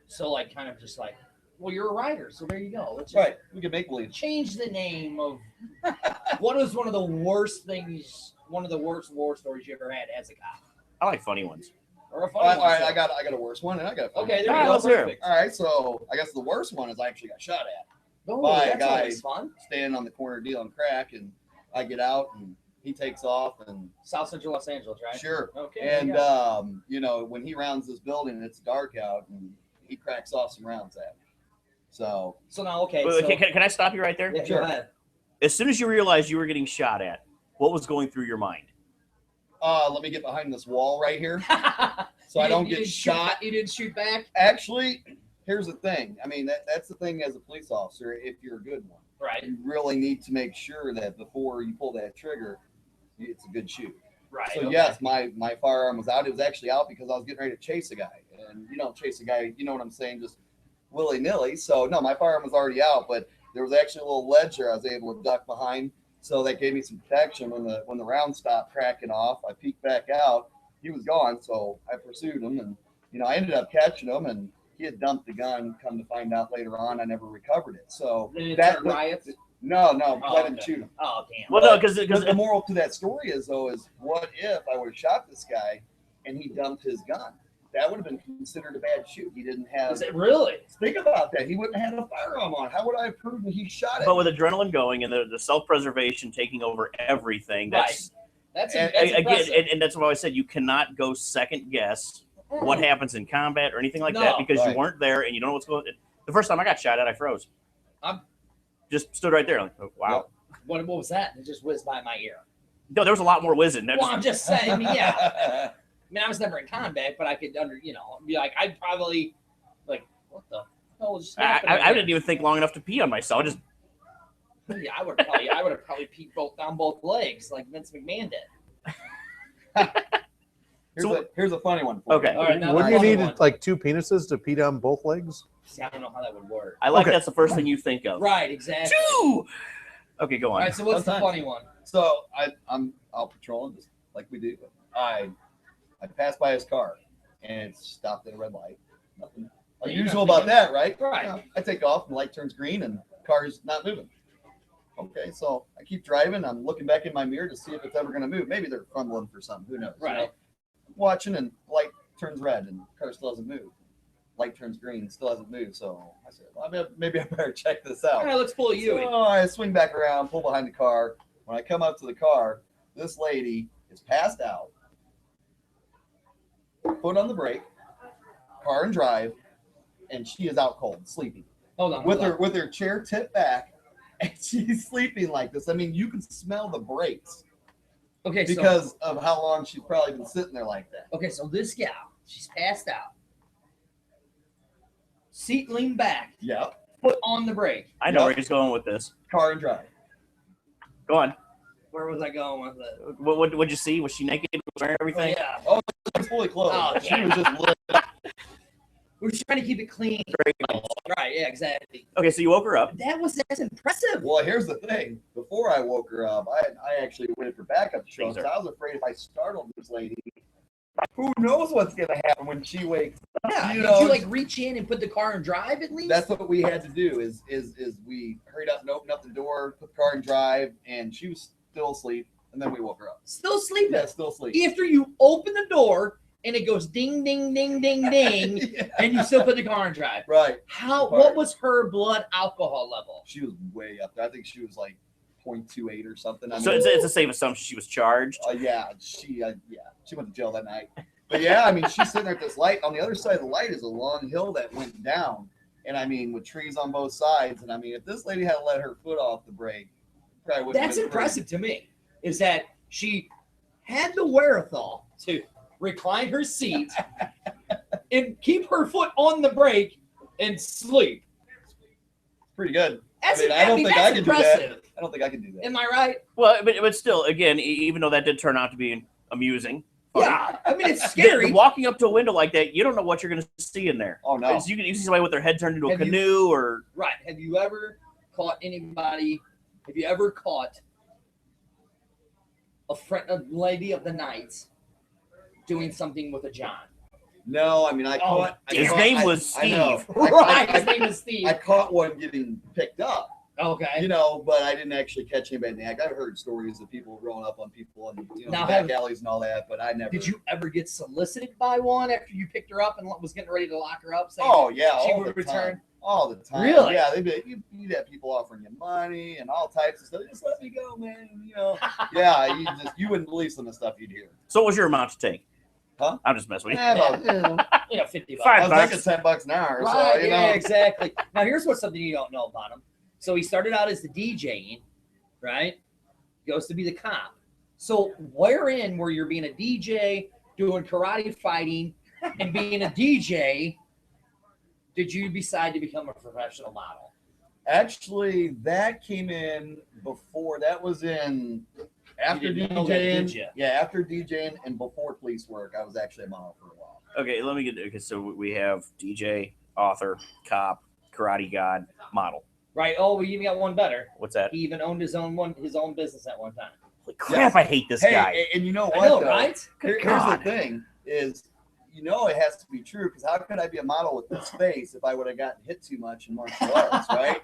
So like, kind of just like, well, you're a writer, so there you go. Let's just Right. We can make believe. change the name of. What was one of the worst war stories you ever had as a cop? I like funny ones. Or a All funny right, one? I got a worse one, and I got a funny Okay, one. there All you right, go. let's hear 'em. Perfect. All right, so I guess the worst one is I actually got shot at Oh, Bye, that's guys. always fun. standing on the corner dealing crack, and I get out and he takes off, and South Central Los Angeles, right? sure. Okay. there you And go. when he rounds this building and it's dark out, and he cracks off some rounds at me. So So now, okay. Wait, So, can I stop you right there? yeah, Sure. go ahead. As soon as you realized you were getting shot at, what was going through your mind? let me get behind this wall right here, so I don't get shot. You didn't shoot back? Actually, here's the thing. I mean, that's the thing as a police officer. If you're a good one, Right. you really need to make sure that before you pull that trigger, it's a good shoot. Right. So okay. yes, my firearm was out. It was actually out because I was getting ready to chase a guy, and you don't chase a guy. You know what I'm saying? Just willy nilly. So no, my firearm was already out, but there was actually a little ledge there I was able to duck behind. So that gave me some protection when the round stopped cracking off. I peeked back out. He was gone, so I pursued him, and I ended up catching him, and he had dumped the gun. Come to find out later on, I never recovered it. So Did it that turn riots? no, Oh, I didn't okay. shoot him. Oh, damn. Well, no, because But the moral to that story is what if I would have shot this guy and he dumped his gun? That would have been considered a bad shoot. He didn't have. Is it really? Think about that. He wouldn't have had a firearm on. How would I have proven he shot it? but with adrenaline going and the self-preservation taking over everything, that's That's And- that's again, impressive. and that's what I always said. You cannot go second guess what happens in combat or anything like No. that because Right. you weren't there and you don't know what's going on. The first time I got shot at, I froze. I'm- Just stood right there, like, oh, wow. What was that? It just whizzed by my ear. No, there was a lot more whizzing. That Well, just- I'm just saying. I mean, yeah. I mean, I was never in combat, but I could be like, I'd probably like, what the hell is happening? I didn't even think long enough to pee on myself. I just Yeah, I would have probably peed down both legs like Vince McMahon did. Here's a funny one. For Okay. All right, now Wouldn't the you funny need one. like two penises to pee down both legs? See, I don't know how that would work. I like Okay. that's the first thing you think of. Right, exactly. Choo! Okay, go All on. right, so what's the Sometimes. funny one? So I'm out patrolling just like we do. I passed by his car and it stopped at a red light. Nothing Well, you're unusual not about that, right? Right. Yeah, I take off and the light turns green and car's not moving. Okay, so I keep driving. I'm looking back in my mirror to see if it's ever going to move. Maybe they're fumbling for something. Who knows? Right. Watching and light turns red and car still doesn't move. light turns green, still hasn't moved. So I said, well, maybe I better check this out. All right, let's pull you in. So I swing back around, pull behind the car. When I come up to the car, this lady is passed out, foot on the brake, car and drive, and she is out cold, sleeping. Hold on. With her chair tipped back, and she's sleeping like this. I mean, you can smell the brakes. Okay, because of how long she's probably been sitting there like that. Okay, so this gal, she's passed out. Seat leaned back. Yep. Foot on the brake. I know where he's going with this. Car and drive. Go on. Where was I going with it? What'd you see? Was she naked? Was wearing everything? Oh, yeah. Oh, she was fully clothed. Oh, She yeah. was just lit up. We're just trying to keep it clean. Right, yeah, exactly. Okay, so you woke her up. That's impressive. Well, here's the thing. Before I woke her up, I actually waited for backup to show up. Things I was afraid if I startled this lady, who knows what's going to happen when she wakes up. Yeah, You did know, you like reach in and put the car in drive at least? That's what we had to do is we hurried up and opened up the door, put the car in drive, and she was still asleep, and then we woke her up. Still sleeping. Yeah, still asleep. After you open the door and it goes ding, ding, ding, ding, ding, Yeah. and you still put the car in drive. Right. What was her blood alcohol level? She was way up there. I think she was like 0.28 or something. I So mean, it's a safe assumption she was charged. she went to jail that night. But yeah, I mean, she's sitting there at this light. On the other side of the light is a long hill that went down, and I mean, with trees on both sides. And I mean, if this lady had let her foot off the brake, probably wouldn't. That's impressive to me. Is that she had the wherewithal to recline her seat and keep her foot on the brake and sleep. Pretty good. That's, I don't think I can do impressive. that. I don't think I can do that. Am I right? Well, but still, again, even though that did turn out to be amusing. Yeah, I mean it's scary. Walking up to a window like that, you don't know what you're going to see in there. Oh no! You can see somebody with their head turned into a Have you- canoe, or Right. Have you ever caught anybody? Have you ever caught a lady of the night doing something with a John? No, I mean I Oh, caught. I his caught- name was I know. Steve. Right. His name is Steve. I caught one getting picked up. Okay. You know, but I didn't actually catch anybody in the act. I've heard stories of people rolling up on people and Now back alleys and all that, but I never. Did you ever get solicited by one after you picked her up and was getting ready to lock her up? Saying Oh yeah, she all would the return. time. All the time. Really? Yeah, you'd have people offering you money and all types of stuff. Just let me go, man. You know. Yeah, you wouldn't believe some of the stuff you'd hear. so what was your amount to take? Huh? I'm just messing with you. About, $50. Five I was bucks. making $10 an hour. Right, So, you yeah, know. exactly. Now, here's what's something you don't know about him. So he started out as the DJing, right? Goes to be the cop. So wherein where you're being a DJ, doing karate fighting, and being a DJ, did you decide to become a professional model? Actually, that came in before. That was in after You didn't know that, did DJing. ya? Yeah, after DJing and before police work, I was actually a model for a while. Okay, let me get. Okay, so we have DJ, author, cop, karate god, model. Right. Oh, well, you even got one better. What's that? He even owned his own business at one time. Holy crap! I hate this Hey, guy. and you know what? I know, though? right? Here's God. the thing: is it has to be true because how could I be a model with this face if I would have gotten hit too much in martial arts, right?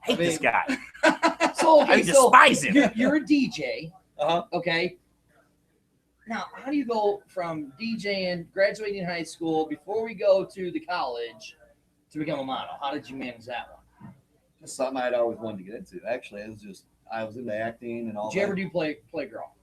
Hate this guy. So, I okay, so despise him. you're a DJ, Uh-huh. okay? Now, how do you go from DJing, graduating high school, before we go to the college, to become a model? How did you manage that one? Just something I'd always wanted to get into. Actually, I was into acting and all. Did you that. ever do play girl?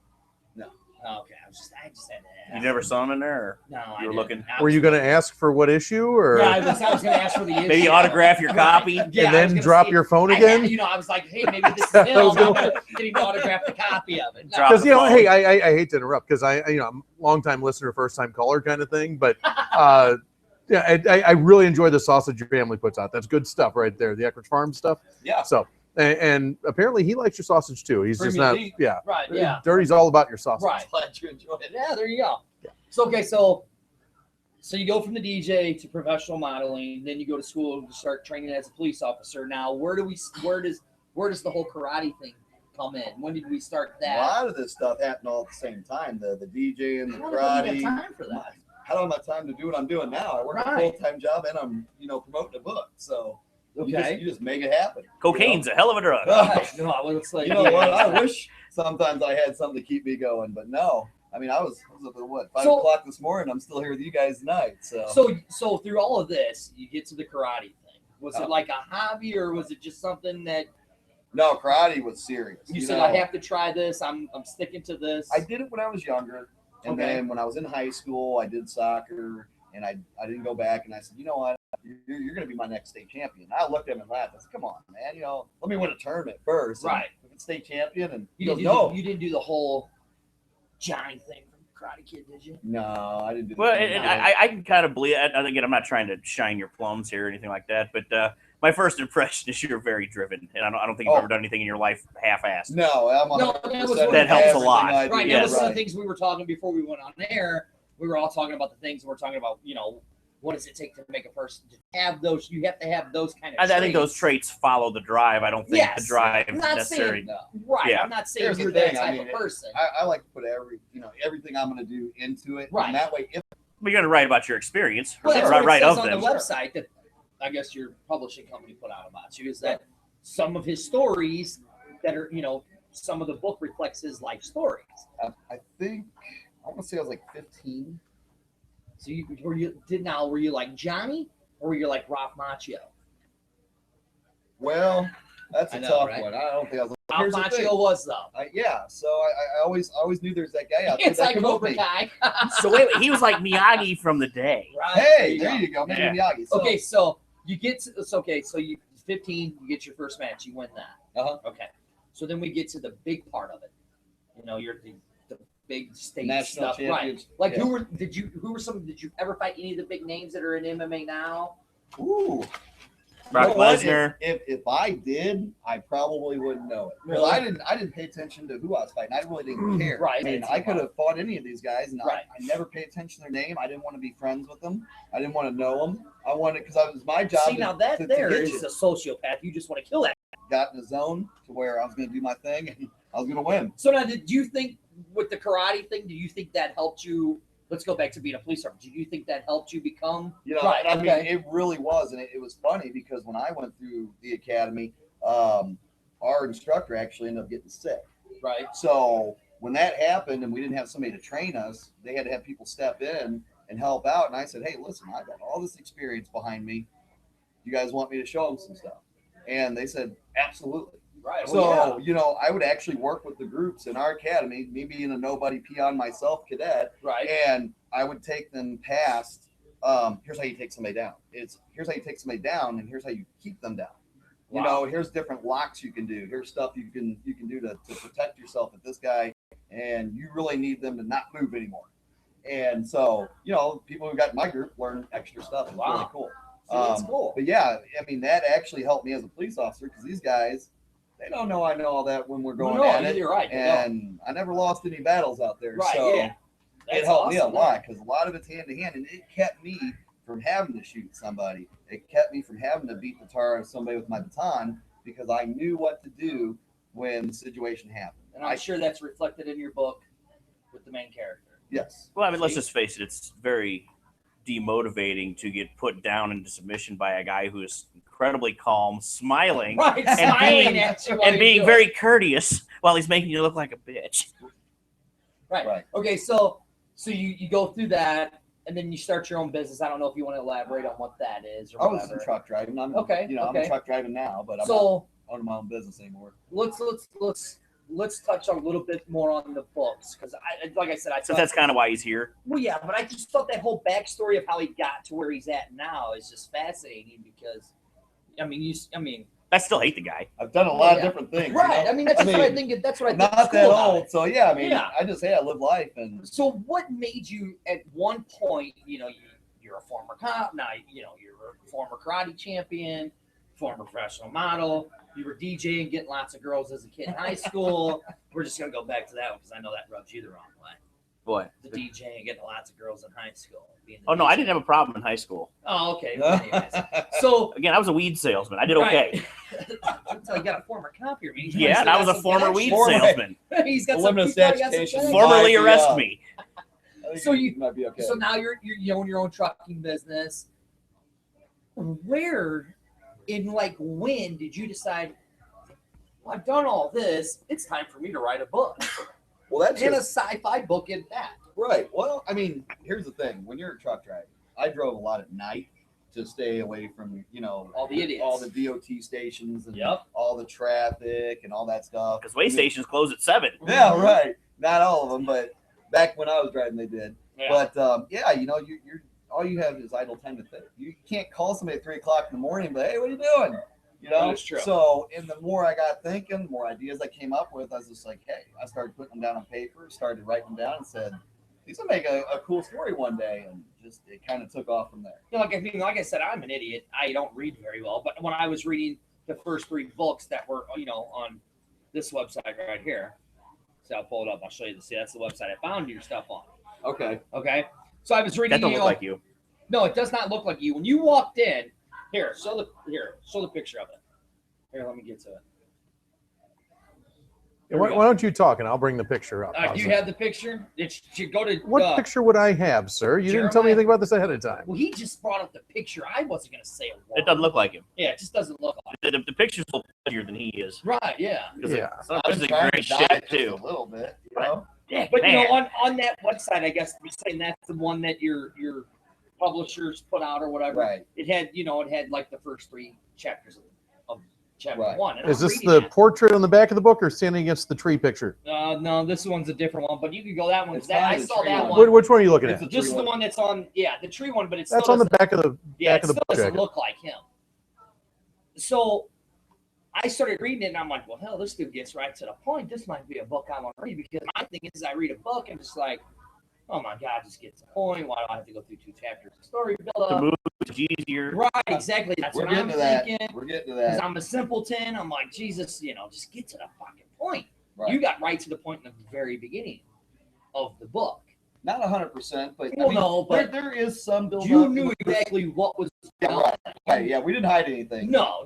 No. Oh, okay, I just had to You never saw him in there? Or No, I you were didn't. looking? I Were you was- going to ask for what issue, or Yeah, I was going to ask for the issue. Maybe autograph your copy? Yeah, and I was then gonna drop see- your phone I again? had- I was like, hey, maybe this is I him. was gonna- I'm getting to autograph the copy of it. No. Drop Because the phone. hey, I hate to interrupt because I'm a long time listener, first time caller kind of thing, but yeah, I really enjoy the sausage your family puts out. That's good stuff right there, the Eckrich Farm stuff. Yeah. So and apparently he likes your sausage too. He's just Premium not meat. Right, yeah. Dirty's all about your sausage. Right. Glad you enjoyed it. Yeah, there you go. So okay, so you go from the DJ to professional modeling, then you go to school to start training as a police officer. Now, where does the whole karate thing come in? When did we start A that? lot of this stuff happened all at the same time. The DJ and the How long have you karate. got time for that? I don't have time to do what I'm doing now. I work a Right. full-time job and I'm, promoting a book. So Okay. you just make it happen. Cocaine's a hell of a drug. Right. No, it's like You know what? I wish sometimes I had something to keep me going, but no. I mean, I was up at what 5 o'clock this morning. I'm still here with you guys tonight. So through all of this, you get to the karate thing. Was it like a hobby, or was it just something that No, karate was serious. you said, I have to try this? I'm sticking to this. I did it when I was younger, and then when I was in high school, I did soccer, and I didn't go back. And I said, you know what, you're going to be my next state champion. I looked at him and laughed. I said, come on, man, let me win a tournament first. Right. If it's state champion, and you didn't do the whole Johnny thing from Karate Kid, did you? No, I didn't do. Well, and I can kind of believe. Again, I'm not trying to shine your plums here or anything like that, but my first impression is you're very driven, and I don't think you've ever done anything in your life half-assed. No, that helps a lot. Right. That was one of the things we were talking before we went on air. We were all talking about the things we're talking about. What does it take to make a person to have those? You have to have those kind of. I think those traits follow the drive. I don't think the drive necessarily. Right. Yeah. I'm not saying Here's you're the thing, that type of person. I like to put everything I'm going to do into it. Right. And that way, But you're going to write about your experience. Well, that's what it right says of on them. the website that I guess your publishing company put out about you is that some of his stories that are, some of the book reflects his life stories. I think I want to say I was like 15. So were you like Johnny, or were you like Ralph Macchio? Well, that's a tough right? one. I don't think I was. Ralph Macchio was though. So I always knew there's that guy out there. It's like Cobra Kai. So wait, he was like Miyagi from the day. Right. Hey, there you go, man. Yeah. Miyagi. Okay, so you get to, it's okay. So you 15, you get your first match, you win that. Okay. So then we get to the big part of it. You're the big state National stuff, right? champions. Like did you ever fight any of the big names that are in MMA now? Ooh. Brock Lesnar. If I did, I probably wouldn't know it. Because I didn't pay attention to who I was fighting. I really didn't care. Right. I mean, I could have fought any of these guys, and Right. I never paid attention to their name. I didn't want to be friends with them. I didn't want to know them. I wanted, because it was my job. See, now that to there get is you. a sociopath. You just want to kill that. Got in the zone to where I was going to do my thing, and I was going to win. So now, did you think with the karate thing? Do you think that helped you? Let's go back to being a police officer. Do you think that helped you become? Right. I mean, it really was, and it was funny because when I went through the academy, our instructor actually ended up getting sick. Right. So when that happened, and we didn't have somebody to train us, they had to have people step in and help out. And I said, "Hey, listen, I got all this experience behind me. You guys want me to show them some stuff?" And they said, "Absolutely." Right. So, I would actually work with the groups in our academy, me being a nobody peon myself, cadet. Right. And I would take them past, here's how you take somebody down. Here's how you take somebody down, and here's how you keep them down. Wow. Here's different locks you can do. Here's stuff you can do to protect yourself at this guy, and you really need them to not move anymore. And so, people who got in my group learn extra stuff. It's really cool. That's cool. But yeah, I mean, that actually helped me as a police officer, because these guys, they don't know I know all that when we're going at it. You're right. And I never lost any battles out there. Right, so yeah. it helped me a lot, because a lot of it's hand to hand, and it kept me from having to shoot somebody. It kept me from having to beat the tar out of somebody with my baton, because I knew what to do when the situation happened. And I'm sure that's reflected in your book with the main character. Yes. Well, I mean, let's just face it. It's very demotivating to get put down into submission by a guy who is incredibly calm, smiling, Right, and smiling being, at you while and you being do it. very courteous while he's making you look like a bitch. Right. Okay, so you go through that, and then you start your own business. I don't know if you want to elaborate on what that is or I was whatever. in truck driving. I'm in truck driving now, but I'm not owning my own business anymore. Let's touch a little bit more on the books, because like I said, So that's kind of why he's here. Well, yeah, but I just thought that whole backstory of how he got to where he's at now is just fascinating, because, I still hate the guy. I've done a lot of different things. Right. I mean, that's what I think. That's what I think. Not that old, so yeah. I mean, Yeah. I just I live life, and So, what made you at one point? You're a former cop now. You're a former karate champion, former professional model. You were DJing, getting lots of girls as a kid in high school. We're just gonna go back to that one because I know that rubs you the wrong way. What? The DJing, getting lots of girls in high school. Oh, no, I didn't have a problem in high school. Oh, okay. Well, anyways. So Again, I was a weed salesman. I did okay. Until you got a former cop here, man. Yeah, and I was a former weed salesman. He's got Limited some. He's got education. some Formally arrest me. So you might be okay. So now you own your own trucking business. Where, when did you decide? Well, I've done all this. It's time for me to write a book. Well, that's in a just, sci-fi book at that. right. Well, I mean, here's the thing: when you're a truck driver, I drove a lot at night to stay away from, All the idiots. all the DOT stations, and Yep. all the traffic and all that stuff. Because way stations close at 7. Yeah, right. Not all of them, but back when I was driving, they did. Yeah. But yeah, you're all you have is idle time to think. You can't call somebody at 3:00 in the morning, but hey, what are you doing? That is true. So, and the more I got thinking, the more ideas I came up with, I was just like, hey, I started putting them down on paper, started writing them down, and said, these will make a cool story one day, and just it kind of took off from there. Like I said, I'm an idiot. I don't read very well, but when I was reading the first 3 books that were, on this website right here, so I'll pull it up. I'll show you. See, that's the website I found your stuff on. Okay. Okay. So I was reading. That don't look like you. No, it does not look like you. When you walked in, show the picture of it. Here, let me get to it. Why don't you talk and I'll bring the picture up? Do you have the picture? It should go to What picture would I have, sir? You didn't tell me Jeremiah. anything about this ahead of time. Well, he just brought up the picture. I wasn't going to say a word. It doesn't look like him. Yeah, it just doesn't look like The picture's a little prettier than he is. it. Right, yeah. Yeah. This is a great dive shape, just too. a little bit, Yeah, but Man. on that website, I guess you're saying that's the one that your publishers put out or whatever. Right. It had like the first 3 chapters of chapter Right. 1. And Is I'm this reading the that. portrait on the back of the book or standing against the tree picture? No, this one's a different one, but you could go that one. It's That, I probably the saw tree that one. one. Which one are you looking It's at? a This is tree the one. one that's on, the tree one, but it's That's on the back of the Yeah, back it of the still doesn't book. look like him. So I started reading it, and I'm like, well, hell, this dude gets right to the point. This might be a book I want to read, because my thing is, I read a book and just like, oh my God, just get to the point. Why do I have to go through 2 chapters of story build The up? move is easier. Right, exactly. That's We're what I'm getting to that. thinking. We're getting to Because that. I'm a simpleton. I'm like, Jesus, just get to the fucking point. Right. You got right to the point in the very beginning of the book. Not 100%, but Well, no, but there is some build you up. knew exactly what was Yeah, going on. right. Yeah, we didn't hide anything. No.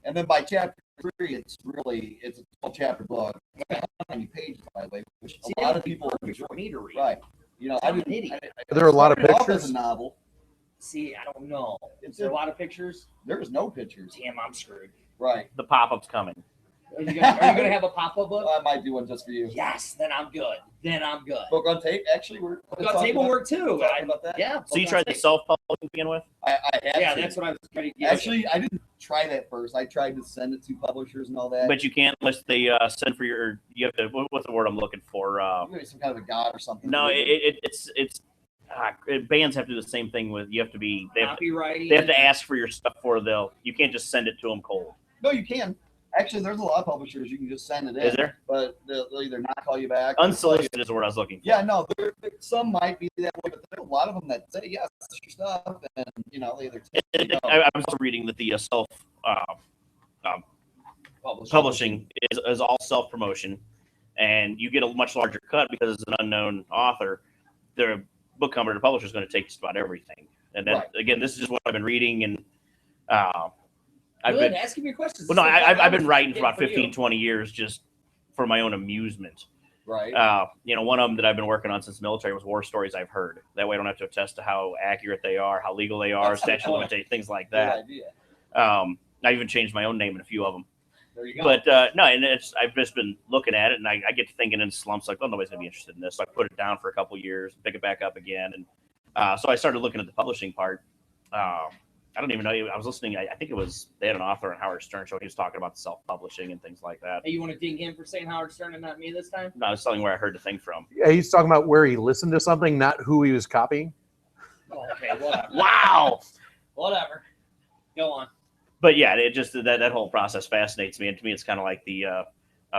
And then by chapter 3, it's a 12-chapter book. 90 pages, by the way, which See, a lot that of would be people perfect for me to read. Right. I I'm an didn't. idiot. Are there a lot of started off pictures? as a novel. See, I don't know. Is It's there a- a lot of pictures? There's no pictures. Damn, I'm screwed. Right. The pop-up's coming. Are you gonna have a pop-up book? I might do one just for you. Yes, then I'm good. Book on tape. Actually, we're Book on table work too. talking about that. Yeah. So you book on tried the tape. self-publishing to begin with? I had Yeah, to. that's what I was trying to. Actually, I didn't try that first. I tried to send it to publishers and all that. But you can't unless they send for your. You have to. What's the word I'm looking for? Maybe some kind of a god or something. No, it's bands have to do the same thing with. You have to be. They have copywriting. to ask for your stuff for they'll. You can't just send it to them cold. No, you can. Actually, there's a lot of publishers you can just send it in. Is there? But they'll either not call you back. Unsolicited is the word I was looking for. Yeah, no, some might be that way, but there's a lot of them that say yes, this is your stuff, and they either take no. I was reading that the self publishing is all self promotion, and you get a much larger cut because it's an unknown author. The book company, the publisher, is going to take just about everything. And then Right. again, this is just what I've been reading, and I've Good. been Asking me questions. well, no, I've been writing for Yeah, about 15, 20 years just for my own amusement. Right. One of them that I've been working on since the military was war stories I've heard. That way, I don't have to attest to how accurate they are, how legal they are, That's statute of cool. limitations, things like Good that. idea. I even changed my own name in a few of them. There you go. But no, and I've just been looking at it, and I get to thinking in slumps like, oh, nobody's gonna be interested in this. So I put it down for a couple of years, pick it back up again, and so I started looking at the publishing part. I don't even know. I was listening. I think they had an author on Howard Stern show. He was talking about the self-publishing and things like that. Hey, you want to ding him for saying Howard Stern and not me this time? No, I was telling where I heard the thing from. Yeah, he's talking about where he listened to something, not who he was copying. Oh, okay, whatever. Wow. Whatever. Go on. But yeah, it just that whole process fascinates me, and to me, it's kind of like the a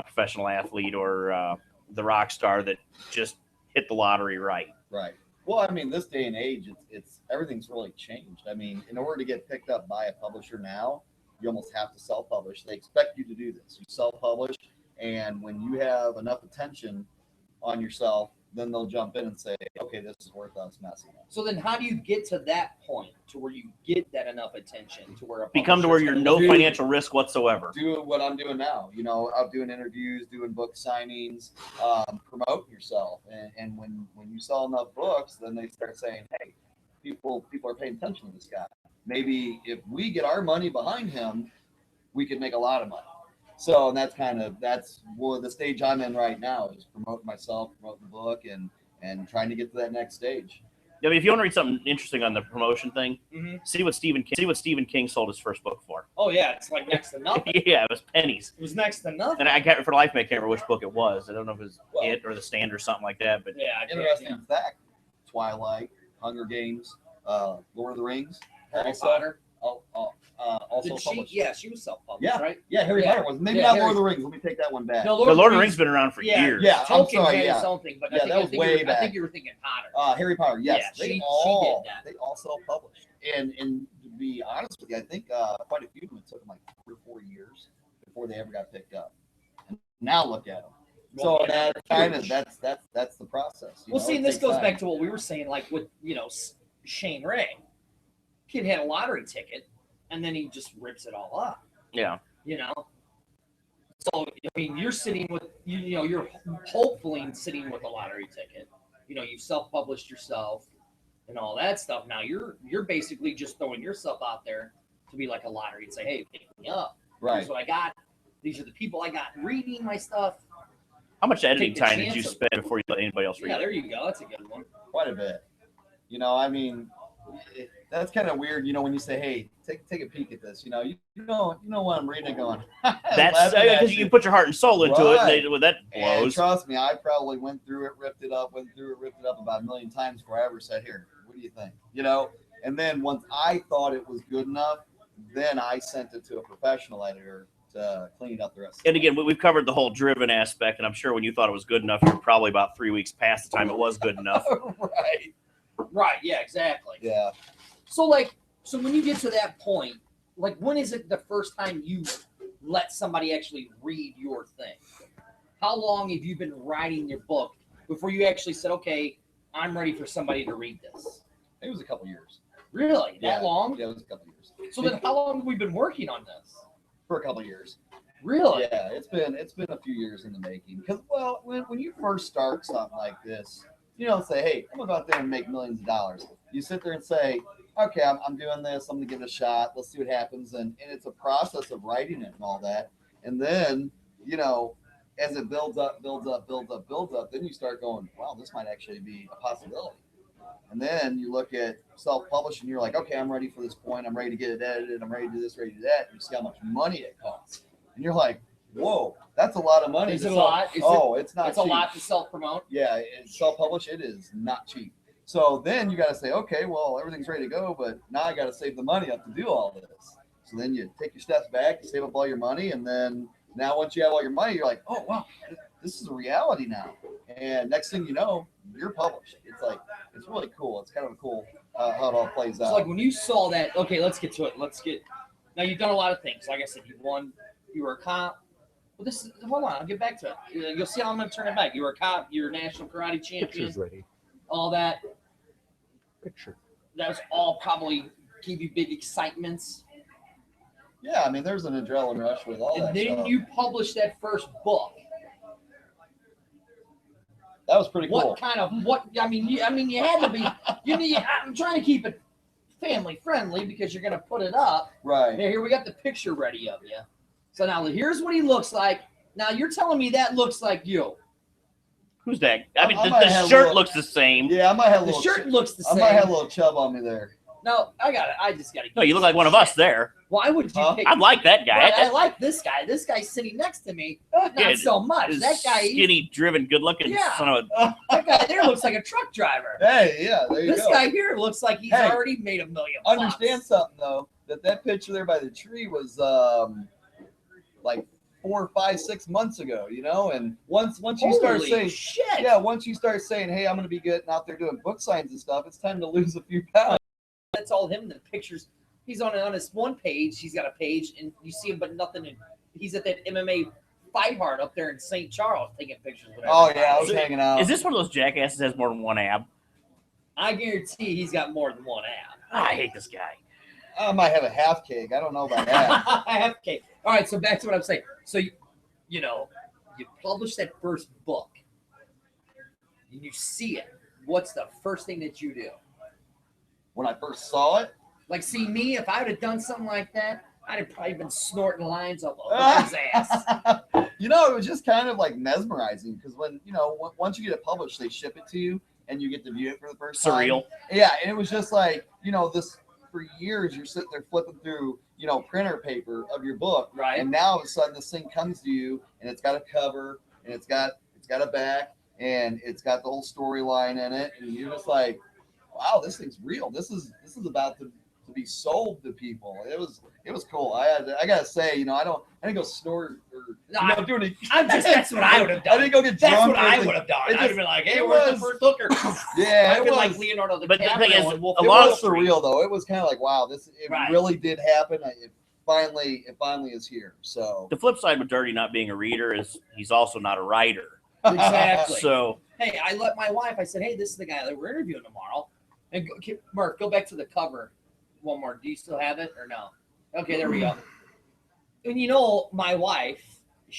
professional athlete or the rock star that just hit the lottery right. Right. Well, I mean, this day and age, it's everything's really changed. I mean, in order to get picked up by a publisher now, you almost have to self-publish. They expect you to do this. You self-publish, and when you have enough attention on yourself, then they'll jump in and say, okay, this is worth us messing up. So then how do you get to that point to where you get that enough attention to where Become to where you're no Dude. financial risk whatsoever. Do what I'm doing now. I'm doing interviews, doing book signings, promoting yourself. And when you sell enough books, then they start saying, hey, people are paying attention to this guy. Maybe if we get our money behind him, we could make a lot of money. So that's the stage I'm in right now, is promoting myself, promoting the book, and trying to get to that next stage. I mean, if you want to read something interesting on the promotion thing, Mm-hmm. see what Stephen King sold his first book for. Oh yeah, it's like next to nothing. Yeah, it was pennies. It was next to nothing. And I can't, for life, I can't remember which book it was. I don't know if it was Well, It or The Stand or something like that. But Yeah, Interesting fact: Twilight, Hunger Games, Lord of the Rings, Harry also, Potter. also Did she? published. Yeah, she was self-published, Yeah. right? Yeah, Harry Yeah. Potter was maybe Yeah, not Harry- Lord of the Rings. Let me take that one back. the Lord of the Rings been around for years. Yeah, I'm Tolkien sorry, had yeah. his own thing, but Yeah, that was way I back. think you were thinking Potter. Harry Potter, yes, Yeah, she they did that. They all self-published, and to be honest with you, I think quite a few of them, it took them like 3 or 4 years before they ever got picked up. And now look at them. So that's kind of that's the process. Well, see, and this goes back to what we were saying, like with Shane Ray. Kid had a lottery ticket, and then he just rips it all up. Yeah. So I mean, you're sitting with you're hopefully sitting with a lottery ticket. You self-published yourself and all that stuff. Now you're basically just throwing yourself out there to be like a lottery and say, hey, pick me up. Right. Here's what I got. These are the people I got reading my stuff. How much editing Take the time did you chance of- spend before you let anybody else read Yeah, it? there you go. That's a good one. Quite a bit. I mean, that's kind of weird. When you say, "Hey, take a peek at this," you know what I'm reading, going. That's laughing at because you put your heart and soul into Right. it, and that And blows. trust me, I probably went through it, ripped it up about a million times before I ever said, "Here, what do you think?" And then once I thought it was good enough, then I sent it to a professional editor to clean it up the rest. And again, we've covered the whole driven aspect, and I'm sure when you thought it was good enough, you were probably about 3 weeks past the time it was good enough. Right. Right. Yeah. Exactly. Yeah. So when you get to that point, when is it the first time you let somebody actually read your thing? How long have you been writing your book before you actually said, okay, I'm ready for somebody to read this? It was a couple years. Really? Yeah. That long? Yeah, it was a couple years. So then how long have we been working on this? For a couple years. Really? Yeah, it's been a few years in the making. Because when you first start something like this, you don't say, "Hey, I'm gonna go out there and make millions of dollars." You sit there and say, "Okay, I'm doing this. I'm gonna give it a shot. Let's see what happens." And it's a process of writing it and all that. And then as it builds up, then you start going, "Wow, this might actually be a possibility." And then you look at self-publishing, and you're like, "Okay, I'm ready for this point. I'm ready to get it edited. I'm ready to do this, ready to do that." And you see how much money it costs, and you're like, "Whoa, that's a lot of money." Is to it a self- lot? It's not. It's a cheap. lot to self-promote. Yeah, self-publish, it is not cheap. So then you got to say, "Okay, well, everything's ready to go, but now I got to save the money up to do all this." So then you take your steps back, you save up all your money, and then now once you have all your money, you're like, "Oh wow, this is a reality now." And next thing you know, you're published. It's really cool. It's kind of cool how it all plays out. So when you saw that, okay, let's get to it. Now you've done a lot of things. Like I said, you were a cop. Well, hold on, I'll get back to it. You'll see how I'm going to turn it back. You were a cop. You're a national karate champion. Picture's ready. All that. Picture. That was all probably give you big excitements. Yeah, I mean, there's an adrenaline rush with all that And then stuff. you published that first book. That was pretty cool. I mean, you had to be. I'm trying to keep it family friendly because you're going to put it up. Right. Here we got the picture ready of you. So now here's what he looks like. Now you're telling me that looks like you. Who's that? I mean, I might the have shirt a little- looks the same. Yeah, I might have a The little. shirt looks the I same. might have a little chub on me there. No, I got it. I just got to. No, you look like one of us there. Why would you Huh? pick? I'd like that guy. Right, I like this guy. This guy's sitting next to me. Not Yeah, so much. This That guy. skinny, driven, good-looking Yeah. son of a. That guy there looks like a truck driver. Hey, yeah, there you This go. guy here looks like he's Hey, already made $1 million. bucks. Understand something though, that picture there by the tree was like 4, 5, 6 months ago, and once you start Holy saying, shit. yeah, once you start saying, "Hey, I'm going to be getting out there doing book signs and stuff," it's time to lose a few pounds. That's all him. The pictures. He's on his one page. He's got a page, and you see him, but nothing. He's at that MMA fight hard up there in St. Charles taking pictures with Oh everybody. yeah, I was hanging out. Is this one of those jackasses that has more than one ab? I guarantee he's got more than one ab. I hate this guy. I might have a half cake. I don't know about that. Okay. All right. So back to what I'm saying. So you publish that first book, and you see it. What's the first thing that you do? When I first saw it, Like, see me, if I would have done something like that, I'd have probably been snorting lines up his ass. You know, it was just kind of like mesmerizing because when, you know, once you get it published, they ship it to you and you get to view it for the first time. Surreal. Yeah, and it was just like, you know, this for years you're sitting there flipping through, you know, printer paper of your book, Right. and now all of a sudden this thing comes to you and it's got a cover and it's got a back and it's got the whole storyline in it, and you're just like, wow, this thing's real. This is about to be sold to people. It was cool. I gotta say, you know, I didn't go snort or do any. That's what I would have done. I didn't go get That's drunk. what I would have done. I'd have been like, hey, it where's the was- first hooker? Yeah, I've it been was like Leonardo But the thing is, DiCaprio and Wolf it of Wall was Street. surreal though. It was kind of like, wow, it Right. really did happen. It finally is here. So The flip side with Dirty not being a reader is he's also not a writer. Exactly. So Hey, I let my wife, I said, hey, this is the guy that we're interviewing tomorrow. And Mark, go back to the cover one more. Do you still have it or no? Okay, there we go. And you know, my wife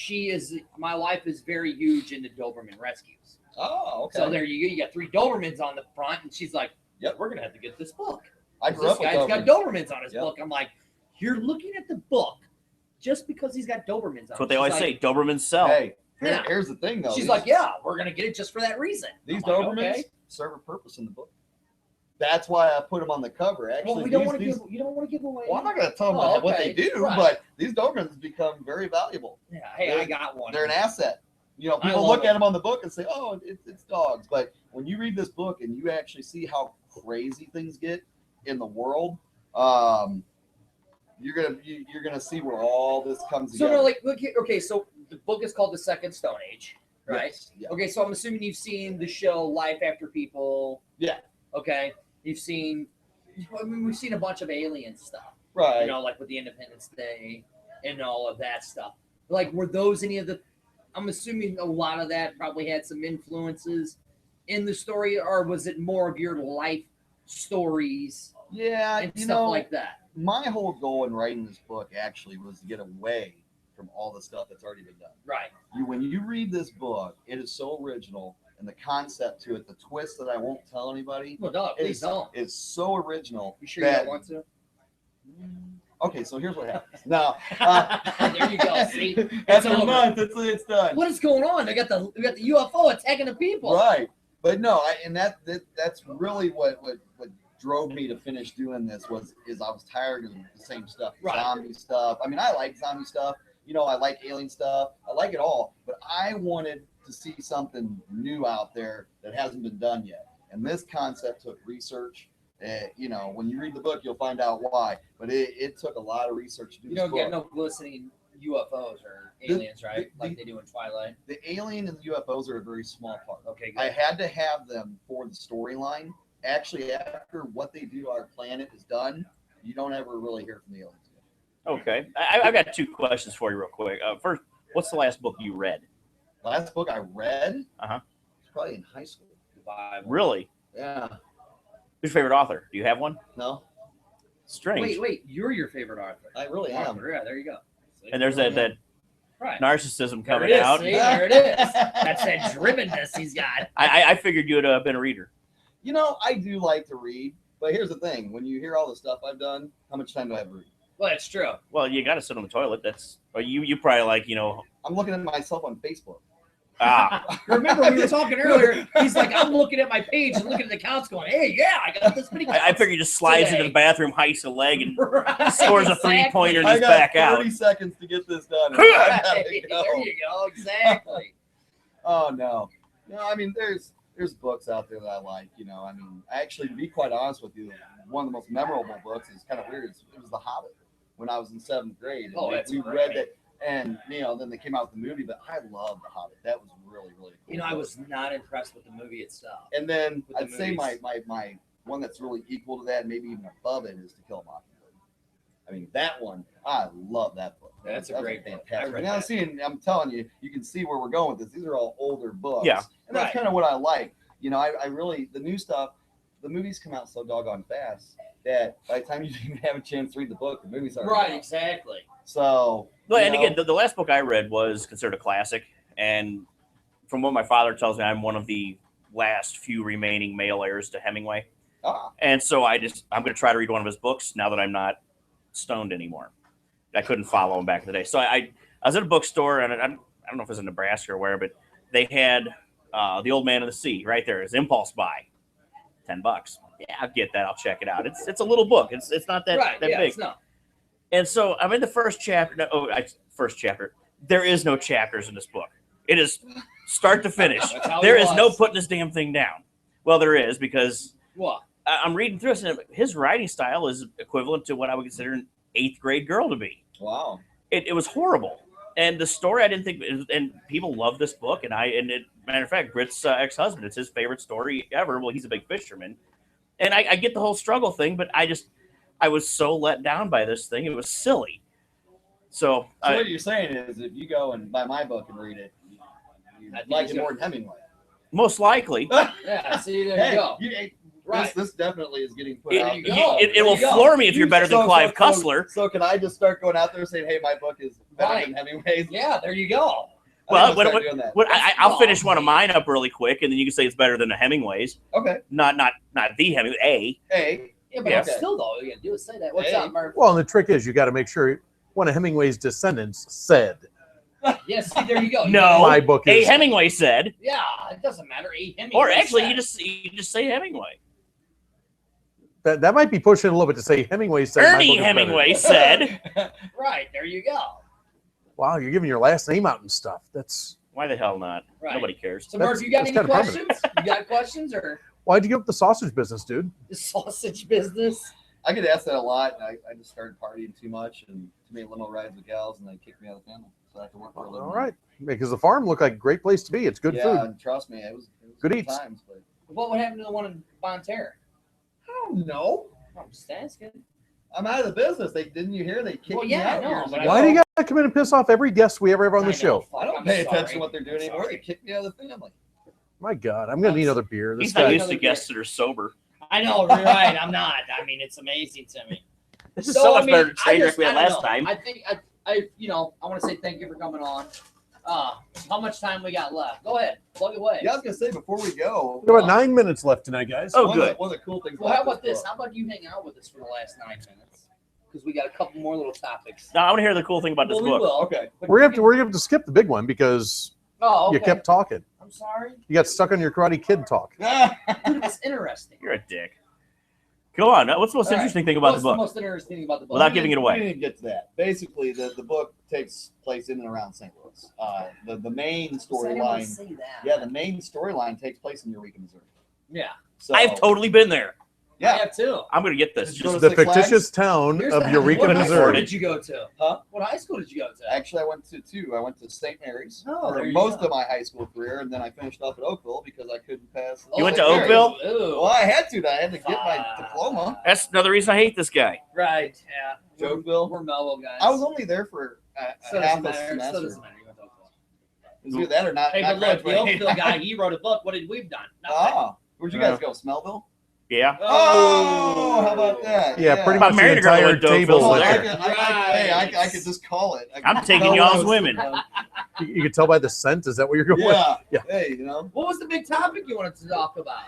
is very huge into Doberman rescues. Oh, okay. So there you got 3 Dobermans on the front, and she's like, Yep. we're gonna have to get this book. I grew This up with guy's got Dobermans. Dobermans on his Yep. book. I'm like, you're looking at the book just because he's got Dobermans on it. that's what they She's always like, say. Dobermans sell. Hey, Yeah. here's the thing though. She's These- like, yeah, we're gonna get it just for that reason. These I'm like, Dobermans okay. serve a purpose in the book. That's why I put them on the cover. Actually, Well, you don't want these- to give away. Well, I'm not going to tell them Oh, what they okay. do, Right. but these Dobermans become very valuable. Yeah, hey, I got one. They're an asset. You know, I people love look it. at them on the book and say, "Oh, it's dogs," but when you read this book and you actually see how crazy things get in the world, you're gonna see where all this comes So together. no, like, look here. Okay, so the book is called The Second Stone Age, right? Yes, yeah. Okay, so I'm assuming you've seen the show Life After People. Yeah. Okay, you've seen. I mean, we've seen a bunch of alien stuff. Right. You know, like with the Independence Day and all of that stuff. Like, were those any of the? I'm assuming a lot of that probably had some influences in the story, or was it more of your life stories Yeah, and you stuff know, like that? my whole goal in writing this book actually was to get away from all the stuff that's already been done. Right. When you read this book, it is so original, and the concept to it, the twist that I won't tell anybody, Well, no, please is, don't. is so original. You sure you that- don't want to? Okay, so here's what happens. Now, There you go. See, after a over. month, it's done. What is going on? We got the UFO attacking the people. Right, but no, that's really what drove me to finish doing this is I was tired of the same stuff, Right. zombie stuff. I mean, I like zombie stuff. You know, I like alien stuff. I like it all, but I wanted to see something new out there that hasn't been done yet. And this concept took research. You know, when you read the book, you'll find out why. But it took a lot of research to do You this don't get book. no glistening UFOs or aliens, right? Like they do in Twilight. The alien and the UFOs are a very small part. Okay, I good. had to have them for the storyline. Actually, after what they do to our planet is done, you don't ever really hear from the aliens again. Okay. I've got 2 questions for you real quick. First, what's the last book you read? Last book I read, Uh-huh. was probably in high school. Goodbye. Really? Yeah. Your favorite author? Do you have one? No, Strange. Wait, you're your favorite author. I really am. Author, yeah, there you go. See? And there's that right. narcissism There coming it is, out. see? There it is. That's that drivenness he's got. I figured you would have been a reader. You know, I do like to read, but here's the thing: when you hear all the stuff I've done, how much time do I have to read? Well, that's true. Well, you got to sit on the toilet. Or you probably like, I'm looking at myself on Facebook. Remember, we were talking earlier. He's like, I'm looking at my page and looking at the counts, going, "Hey, yeah, I got this many." I figured he just slides into Today. the bathroom, heists a leg, and Right, scores a exactly. 3-pointer and I he's got back 30 out. seconds to get this done. Right, I gotta go. there you go. Exactly. Oh no. No, I mean there's books out there that I like, you know. I mean, actually to be quite honest with you, one of the most memorable books is kind of weird. It was The Hobbit when I was in 7th grade. And Oh, that's we great. read it, and you know, then they came out with the movie, but I love The Hobbit. That was really, really cool. You know, I book. was not impressed with the movie itself. And then with the I'd say my movies. one that's really equal to that, maybe even above it, is To Kill a Mockingbird. I mean, that one, I love that book. That's a That's great book. I fantastic. read Now, that. I'm telling you, you can see where we're going with this. These are all older books. Yeah. And that's Right. kind of what I like. You know, I really, the new stuff, the movies come out so doggone fast that by the time you even have a chance to read the book, the movie's already Right, out. exactly. So, Well, you and know, again, the last book I read was considered a classic. And from what my father tells me, I'm one of the last few remaining male heirs to Hemingway. ah, And so I'm going to try to read one of his books now that I'm not stoned anymore. I couldn't follow them back in the day. So I was at a bookstore, and I don't know if it was in Nebraska or where, but they had The Old Man of the Sea right there. It's impulse buy, $10. Yeah, I'll get that. I'll check it out. It's a little book. It's not that big. It's not. And so I'm in the first chapter. First chapter. There is no chapters in this book. It is start to finish. There is no putting this damn thing down. Well, there is, because I'm reading through this, and his writing style is equivalent to what I would consider an 8th grade girl to be. Wow. It was horrible. And the story, I didn't think, and people love this book. Matter of fact, Britt's ex-husband, it's his favorite story ever. Well, he's a big fisherman. And I get the whole struggle thing, but I was so let down by this thing. It was silly. So what you're saying is, if you go and buy my book and read it, I'd like it more than Hemingway. Most likely. Yeah, see, there you go. Right. This definitely is getting put out. It will floor me if you're better than Clive Cussler. So can I just start going out there saying, hey, my book is better than Hemingway's? Yeah, there you go. Well, I'll finish one of mine up really quick, and then you can say it's better than a Hemingway's. Okay. Not the Hemingway. Yeah, but still, though, you gotta do is say that. What's up, Murph? Well, and the trick is you got to make sure one of Hemingway's descendants said. Yes, see, there you go. No, my book is. A. Hemingway said. Yeah, it doesn't matter. A. Hemingway. Or actually, said. you just say Hemingway. That might be pushing a little bit to say Hemingway said. Ernie Hemingway said. Right, there you go. Wow, you're giving your last name out and stuff. That's. Why the hell not? Right. Nobody cares. So, Murph, you got any kind of questions? You got questions, or Why'd you give up the sausage business, dude? the sausage business? I get asked that a lot, and I just started partying too much and too many limo rides with gals, and they kicked me out of the family. So I have to work for a living. All right, because the farm looked like a great place to be. It's good food. And trust me, it was Good good eats. times. But What would happen to the one in Bonterra? I don't know. I'm just asking. I'm out of the business. Didn't you hear? They kicked me out. I know, years but ago. Why do you got to come in and piss off every guest we ever have on the show? I don't pay attention to what they're doing anymore. They kicked me out of the family. My God, I'm gonna need another beer. This He's not guy. used to guests that are sober. I know, right? I'm not. I mean, it's amazing to me. This is so much better than train wreck we had I don't last know. time. I think I want to say thank you for coming on. How much time we got left? Go ahead, plug away. Yeah, I was gonna say before we go. We got about 9 minutes left tonight, guys. Oh, one good. One of the cool things. Well, how about this? How about you hang out with us for the last 9 minutes? Because we got a couple more little topics. No, I want to hear the cool thing about this Well, we book. will. Okay. But We're gonna have to skip the big one because Oh, okay. you kept talking. I'm sorry. You got stuck on your Karate Kid talk. Dude, it's interesting. You're a dick. Go on. What's the most All right. interesting thing about What's the book? the most interesting thing about the book? Without giving it away. We didn't get to that. Basically, the book takes place in and around St. Louis. The main storyline. Say that. Yeah, the main storyline takes place in Eureka, Missouri. Yeah. So I've totally been there. I yeah. have too. I'm going to get this. Did you go Just to The Six Flags? fictitious town Here's of the- Eureka, what high school Missouri. did you go to? Huh? What high school did you go to? Actually, I went to two. I went to St. Mary's Oh, for there you most go. of my high school career, and then I finished off at Oakville because I couldn't pass. You went St. to Mary's. Oakville? Ooh. Well, I had to. I had to get my diploma. That's another reason I hate this guy. Right. Yeah. Oakville. We're Melville guys. I was only there for So half doesn't a matter. So semester. doesn't matter. You went to Oakville. It was either that or not. Hey, not but look, the graduating. Oakville guy, he wrote a book. What did we've done? Nothing. Ah, where'd you guys go? Smellville? Yeah. Oh, how about that? Yeah, pretty If I much the married a girl entire with dope table's pills, lit I there. I could just call it. I'm taking y'all's women. You can tell by the scent. Is that what you're going with? Yeah. Yeah. Hey, you know. What was the big topic you wanted to talk about?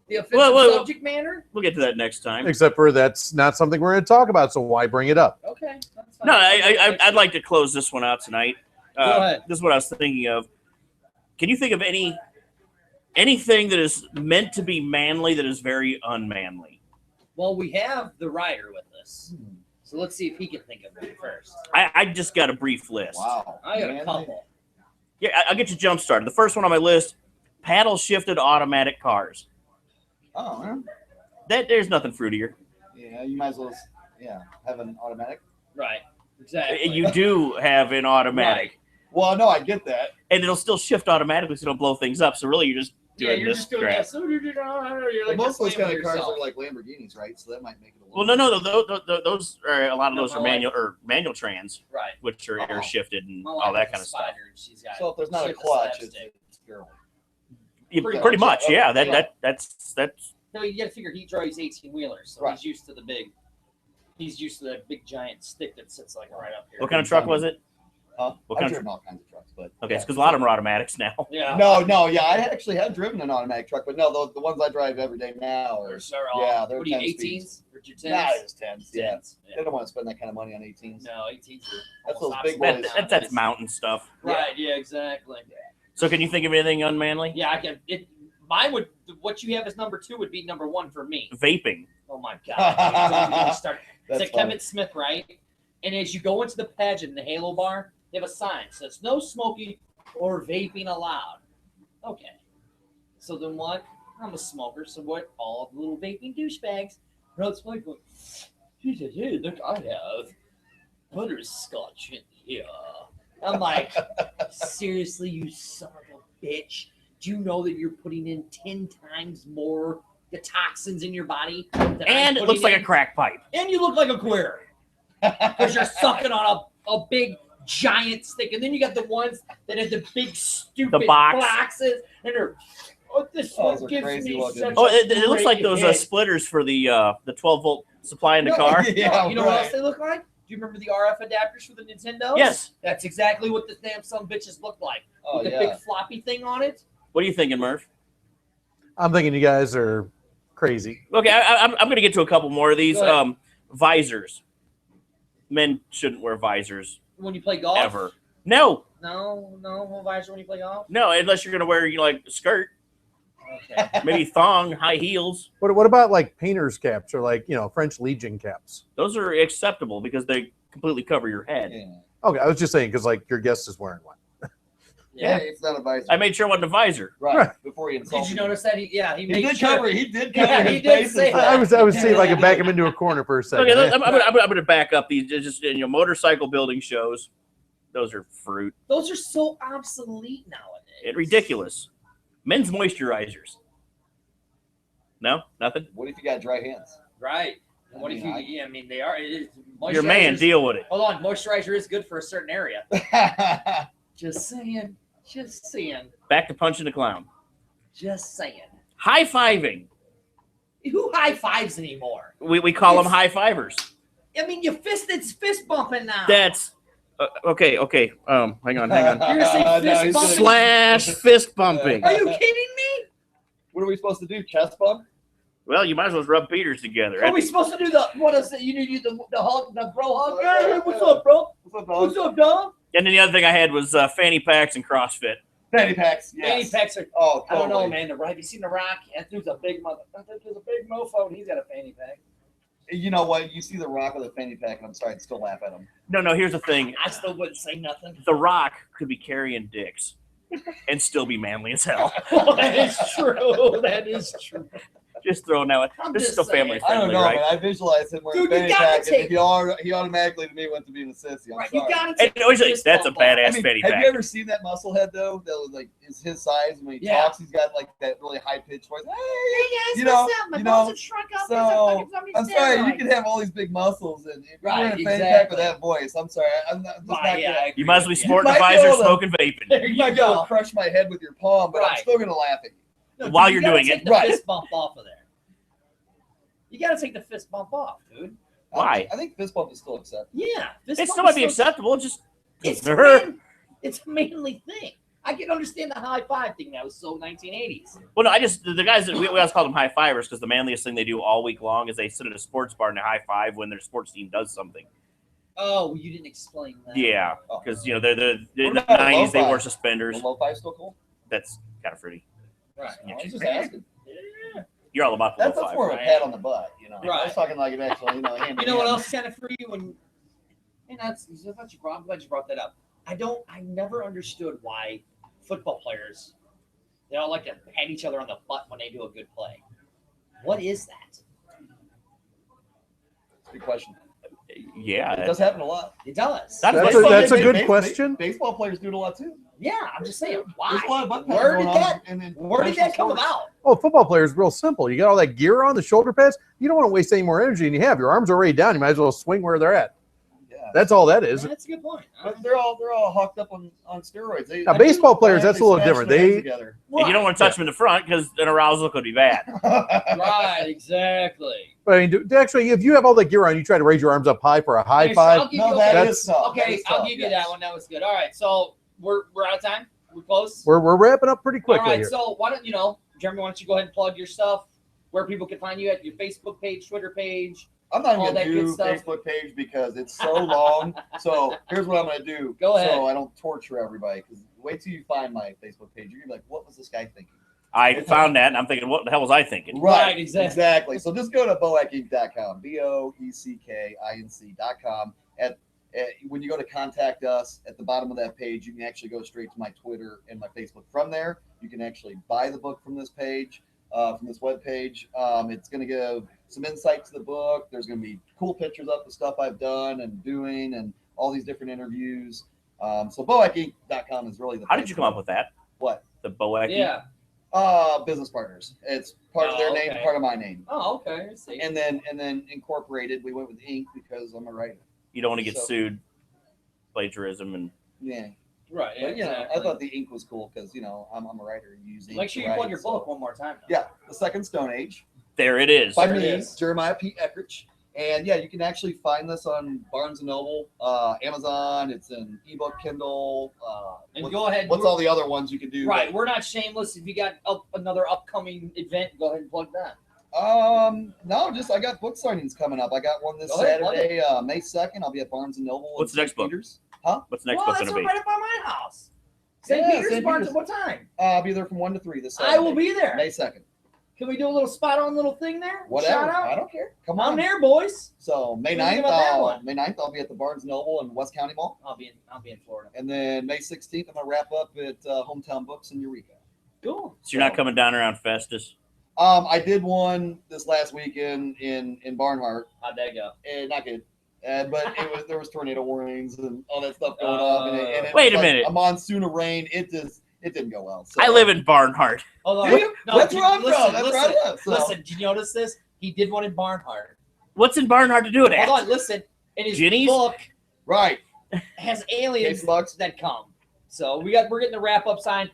The official Well, subject matter? We'll get to that next time. Except for that's not something we're going to talk about, so why bring it up? Okay. That's fine. No, I'd like to close this one out tonight. Go ahead. This is what I was thinking of. Can you think of anything that is meant to be manly that is very unmanly? Well, we have the writer with us. So let's see if he can think of it first. I just got a brief list. Wow. I got a Man, couple. Yeah, I'll get you jump started. The first one on my list: paddle shifted automatic cars. Oh, man. There's nothing fruitier. Yeah, you might as well. Have an automatic. Right. Exactly. You do have an automatic, Well, no, I get that. and it'll still shift automatically, so you don't blow things up. So really, you're just doing you're this just doing crap. that. So you're Well, like most of those slamming kind of cars yourself. are like Lamborghinis, right? So that might make it a Well, little. no, those are a lot of No, those are my manual trans, Right. which are air shifted and My all wife that is kind a of stuff. spider, and she's got So if there's not a shit to clutch, slapstick. it's girl. Pretty much, yeah. Yeah. That's No, you got to figure he drives 18-wheelers, so Right. he's used to the big. He's used to that big giant stick that sits like right up here. what kind of truck was it? Huh? What I've kind of driven all kinds of trucks, but Okay, because a lot of them are automatics now. Yeah. no, yeah, I actually have driven an automatic truck, but no, the ones I drive every day now are They're all, yeah, they're what are you, 10 18s speeds. or But your 10s? Nah, it was 10s. Yeah. 10s. They don't want to spend that kind of money on 18s. No, 18s. That's almost those big obsolete boys. nowadays. That's mountain stuff. Right, yeah, exactly. So can you think of anything unmanly? Yeah, I can. Mine would, what you have as number 2 would be number 1 for me. Vaping. Oh my God. Don't even start. It's That's like Kevin Smith, right? And as you go into the pageant in the Halo bar, they have a sign that says no smoking or vaping allowed. Okay. So then what? I'm a smoker, so what? All the little vaping douchebags rode smoke going, hey, look, I have butterscotch in here. I'm like, seriously, you son of a bitch. Do you know that you're putting in 10 times more the toxins in your body? And it looks like a crack pipe. And you look like a queer. Because you're sucking on a big giant stick. And then you got the ones that have the big stupid boxes. And they're, this one gives me such it looks like those splitters for the 12-volt supply in the car. Yeah, you know what else they look like? Do you remember the RF adapters for the Nintendo? Yes. That's exactly what the damn some bitches look like. With the big floppy thing on it. What are you thinking, Murph? I'm thinking you guys are crazy. Okay, I'm going to get to a couple more of these. Visors. Men shouldn't wear visors. When you play golf? Ever. No, no visor when you play golf? no, unless you're going to wear like a skirt, Okay. maybe thong, high heels. What about like painter's caps or like, French Legion caps? Those are acceptable because they completely cover your head. Yeah. Okay, I was just saying because like your guest is wearing one. Yeah, it's not a visor. I made sure it wasn't a visor. Right. Before he insulted. Did you notice that? He He made did sure. cover. He did cover. Yeah, his he did face say and that. stuff. I was seeing if I could back him into a corner for a second. Okay, I'm going to back up these. Just motorcycle building shows. Those are fruit. Those are so obsolete nowadays. Ridiculous. Men's moisturizers. No, nothing. What if you got dry hands? Right. What if you? Yeah, I mean they are. It is, Your man, deal with it. Hold on, moisturizer is good for a certain area. Just saying. Just saying. Back to punching the clown. Just saying. High-fiving. Who high fives anymore? We call them high fivers. I mean, it's fist bumping now. That's okay. Hang on. You're gonna say fist bumping? Slash fist bumping. Are you kidding me? What are we supposed to do? Chest bump? Well, you might as well rub Peters together. Are we supposed to do what is it? You need the hug, the bro hug. Hey, what's up, bro? What's up, dog? What's up, dog? And then the other thing I had was fanny packs and CrossFit. Fanny packs. Fanny Yes. packs are. Oh, I don't know, totally. man. Have you seen The Rock? That dude's a big mother. There's a big mofo, and he's got a fanny pack. You know what? You see The Rock with a fanny pack, and I'm sorry, I'd still laugh at him. No. Here's the thing. I still wouldn't say nothing. The Rock could be carrying dicks and still be manly as hell. That is true. That is true. Just throwing that one. I'm This is just still family saying. I don't friendly, know, right? man. I visualized him wearing Dude, a you fanny gotta pack, take- and he automatically to me went to being a sissy. I'm Right, sorry. you gotta And take. that's a badass fanny have pack. you ever seen that musclehead though? That was like is his size, and when he Yeah. talks, he's got like that really high pitched voice. Hey, Hey guys, you know, what's up? My you balls know, have shrunk up. so I'm sorry, you can have all these big muscles, and if you're Right, wearing a fanny pack exactly. with that voice, I'm sorry, I'm not. Just not Right, yeah, gonna, I agree You might as well be with you. sporting You a might be visor, able to- smoking vaping. There you you might be able to go. crush my head with your palm, but I'm Right. still gonna laugh at you. No, While dude, you're you gotta doing take it. the Right. fist bump off of there. You gotta take the fist bump off, dude. Why? I think fist bump is still acceptable. Yeah, fist It bump still might is be acceptable. Just It's a manly thing. I can understand the high five thing. That was so 1980s. well, no. I just the guys that we always call them high fivers because the manliest thing they do all week long is they sit at a sports bar and they high five when their sports team does something. Oh, you didn't explain that. Yeah, Oh. because they're in the What about a low '90s they wore five? suspenders. The low five still cool? That's kind of fruity. Right. I was just asking. Yeah. You're all about the That's low five. more of a right? pat on the butt, you know. I Right. was talking like an actual, hand You know what else is kind of for you? And that's I'm glad you brought that up. I never understood why football players they all like to pat each other on the butt when they do a good play. What is that? Good question. Yeah, It does happen a lot. It does. That's a good question. Baseball players do it a lot too. Yeah, I'm just saying. Why? There's a lot of butt Where going did on that? in Where did that come professional sports. about? Oh, football players, real simple. You got all that gear on, the shoulder pads. You don't want to waste any more energy than you have. Your arms are already down. You might as well swing where they're at. Yeah. That's all that is. That's a good point. But they're all hawked up on steroids. Now, baseball players, that's a little different. They- together. and you don't want to touch them in the front because an arousal could be bad. Right, exactly. But I mean, actually, if you have all that gear on, you try to raise your arms up high for a high Okay, so five. I'll give No, you, that okay, is tough. That okay, is I'll tough, give you yes. that one. That was good. All right, so we're out of time. We're close. We're wrapping up pretty All quickly right, here. so why don't Jeremy? Why don't you go ahead and plug your stuff? where people can find you at your Facebook page, Twitter page. I'm not all even that gonna good do stuff. Facebook page because it's so long. So here's what I'm gonna do. Go ahead. So I don't torture everybody. Because wait till you find my Facebook page. You're gonna be like, what was this guy thinking? I found that, and I'm thinking, what the hell was I thinking? Right, exactly. So just go to boeckink.com, BOECKINC.com. When you go to contact us, at the bottom of that page, you can actually go straight to my Twitter and my Facebook. From there, you can actually buy the book from this page, from this web page. It's going to give some insight to the book. There's going to be cool pictures of the stuff I've done and doing, and all these different interviews. So boeckink.com is really the. How did you come up with that? What? The Boeck? Yeah. Business partners. It's part of their name, part of my name. Oh, okay. I see. And then incorporated. We went with Inc. because I'm a writer. You don't want to get sued, plagiarism, and Yeah. Right. But, exactly. I thought the Inc was cool because I'm a writer. And use ink Make sure to you plug write, your so- book one more time. Though. Yeah, The Second Stone Age there it is. by There it me, is. Jeremiah P. Eckrich. And yeah, you can actually find this on Barnes & Noble, Amazon. It's in ebook, Kindle. And go ahead. What's all the other ones you can do? Right. We're not shameless. If you got another upcoming event, go ahead and plug that. No, just I got book signings coming up. I got one this Go ahead, plug Saturday, May 2nd. I'll be at Barnes & Noble. What's in the next St. book? Peters. Huh? What's the next Well, book that's going to be? right up by my house. St. Yeah, Peter's, St. Barnes. Peter's. What time? I'll be there from 1 to 3 this Saturday. I will be there. May 2nd. Can we do a little spot on little thing there? Whatever. Shout out. I don't care. Come I'm on. there, boys. So May What do you 9th, think about that one? May 9th, I'll be at the Barnes Noble in West County Mall. I'll be in Florida. And then May 16th, I'm gonna wrap up at Hometown Books in Eureka. Cool. So you're not coming down around Festus? I did one this last weekend in Barnhart, How'd that go? and not good. But there was tornado warnings and all that stuff going on. And it Wait was a minute. a monsoon of rain. It didn't go well. So. I live in Barnhart. Hold Do you? No, That's where I'm listen, from. That's where I listen, live. So. Listen, did you notice this? He did one in Barnhart. What's in Barnhart to do with it? Hold on, listen. In his Ginny's? book Right. has aliens Case bucks. that come. So we're getting the wrap up sign.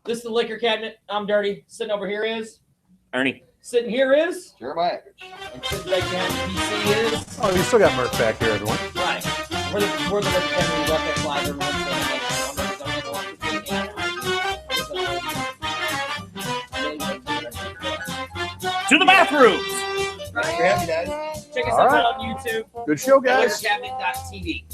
This is the liquor cabinet. I'm dirty. Sitting over here is. Ernie. Sitting here is. Jeremiah Eckrich. And sitting back behind the PC is. Oh, you still got Murph back here, everyone. Right. We're the liquor cabinet. We rock that flag every once in a while. To the bathrooms. Thanks for having me, guys. Check us All out right. on YouTube. Good show, guys. Liquorcabinet.tv.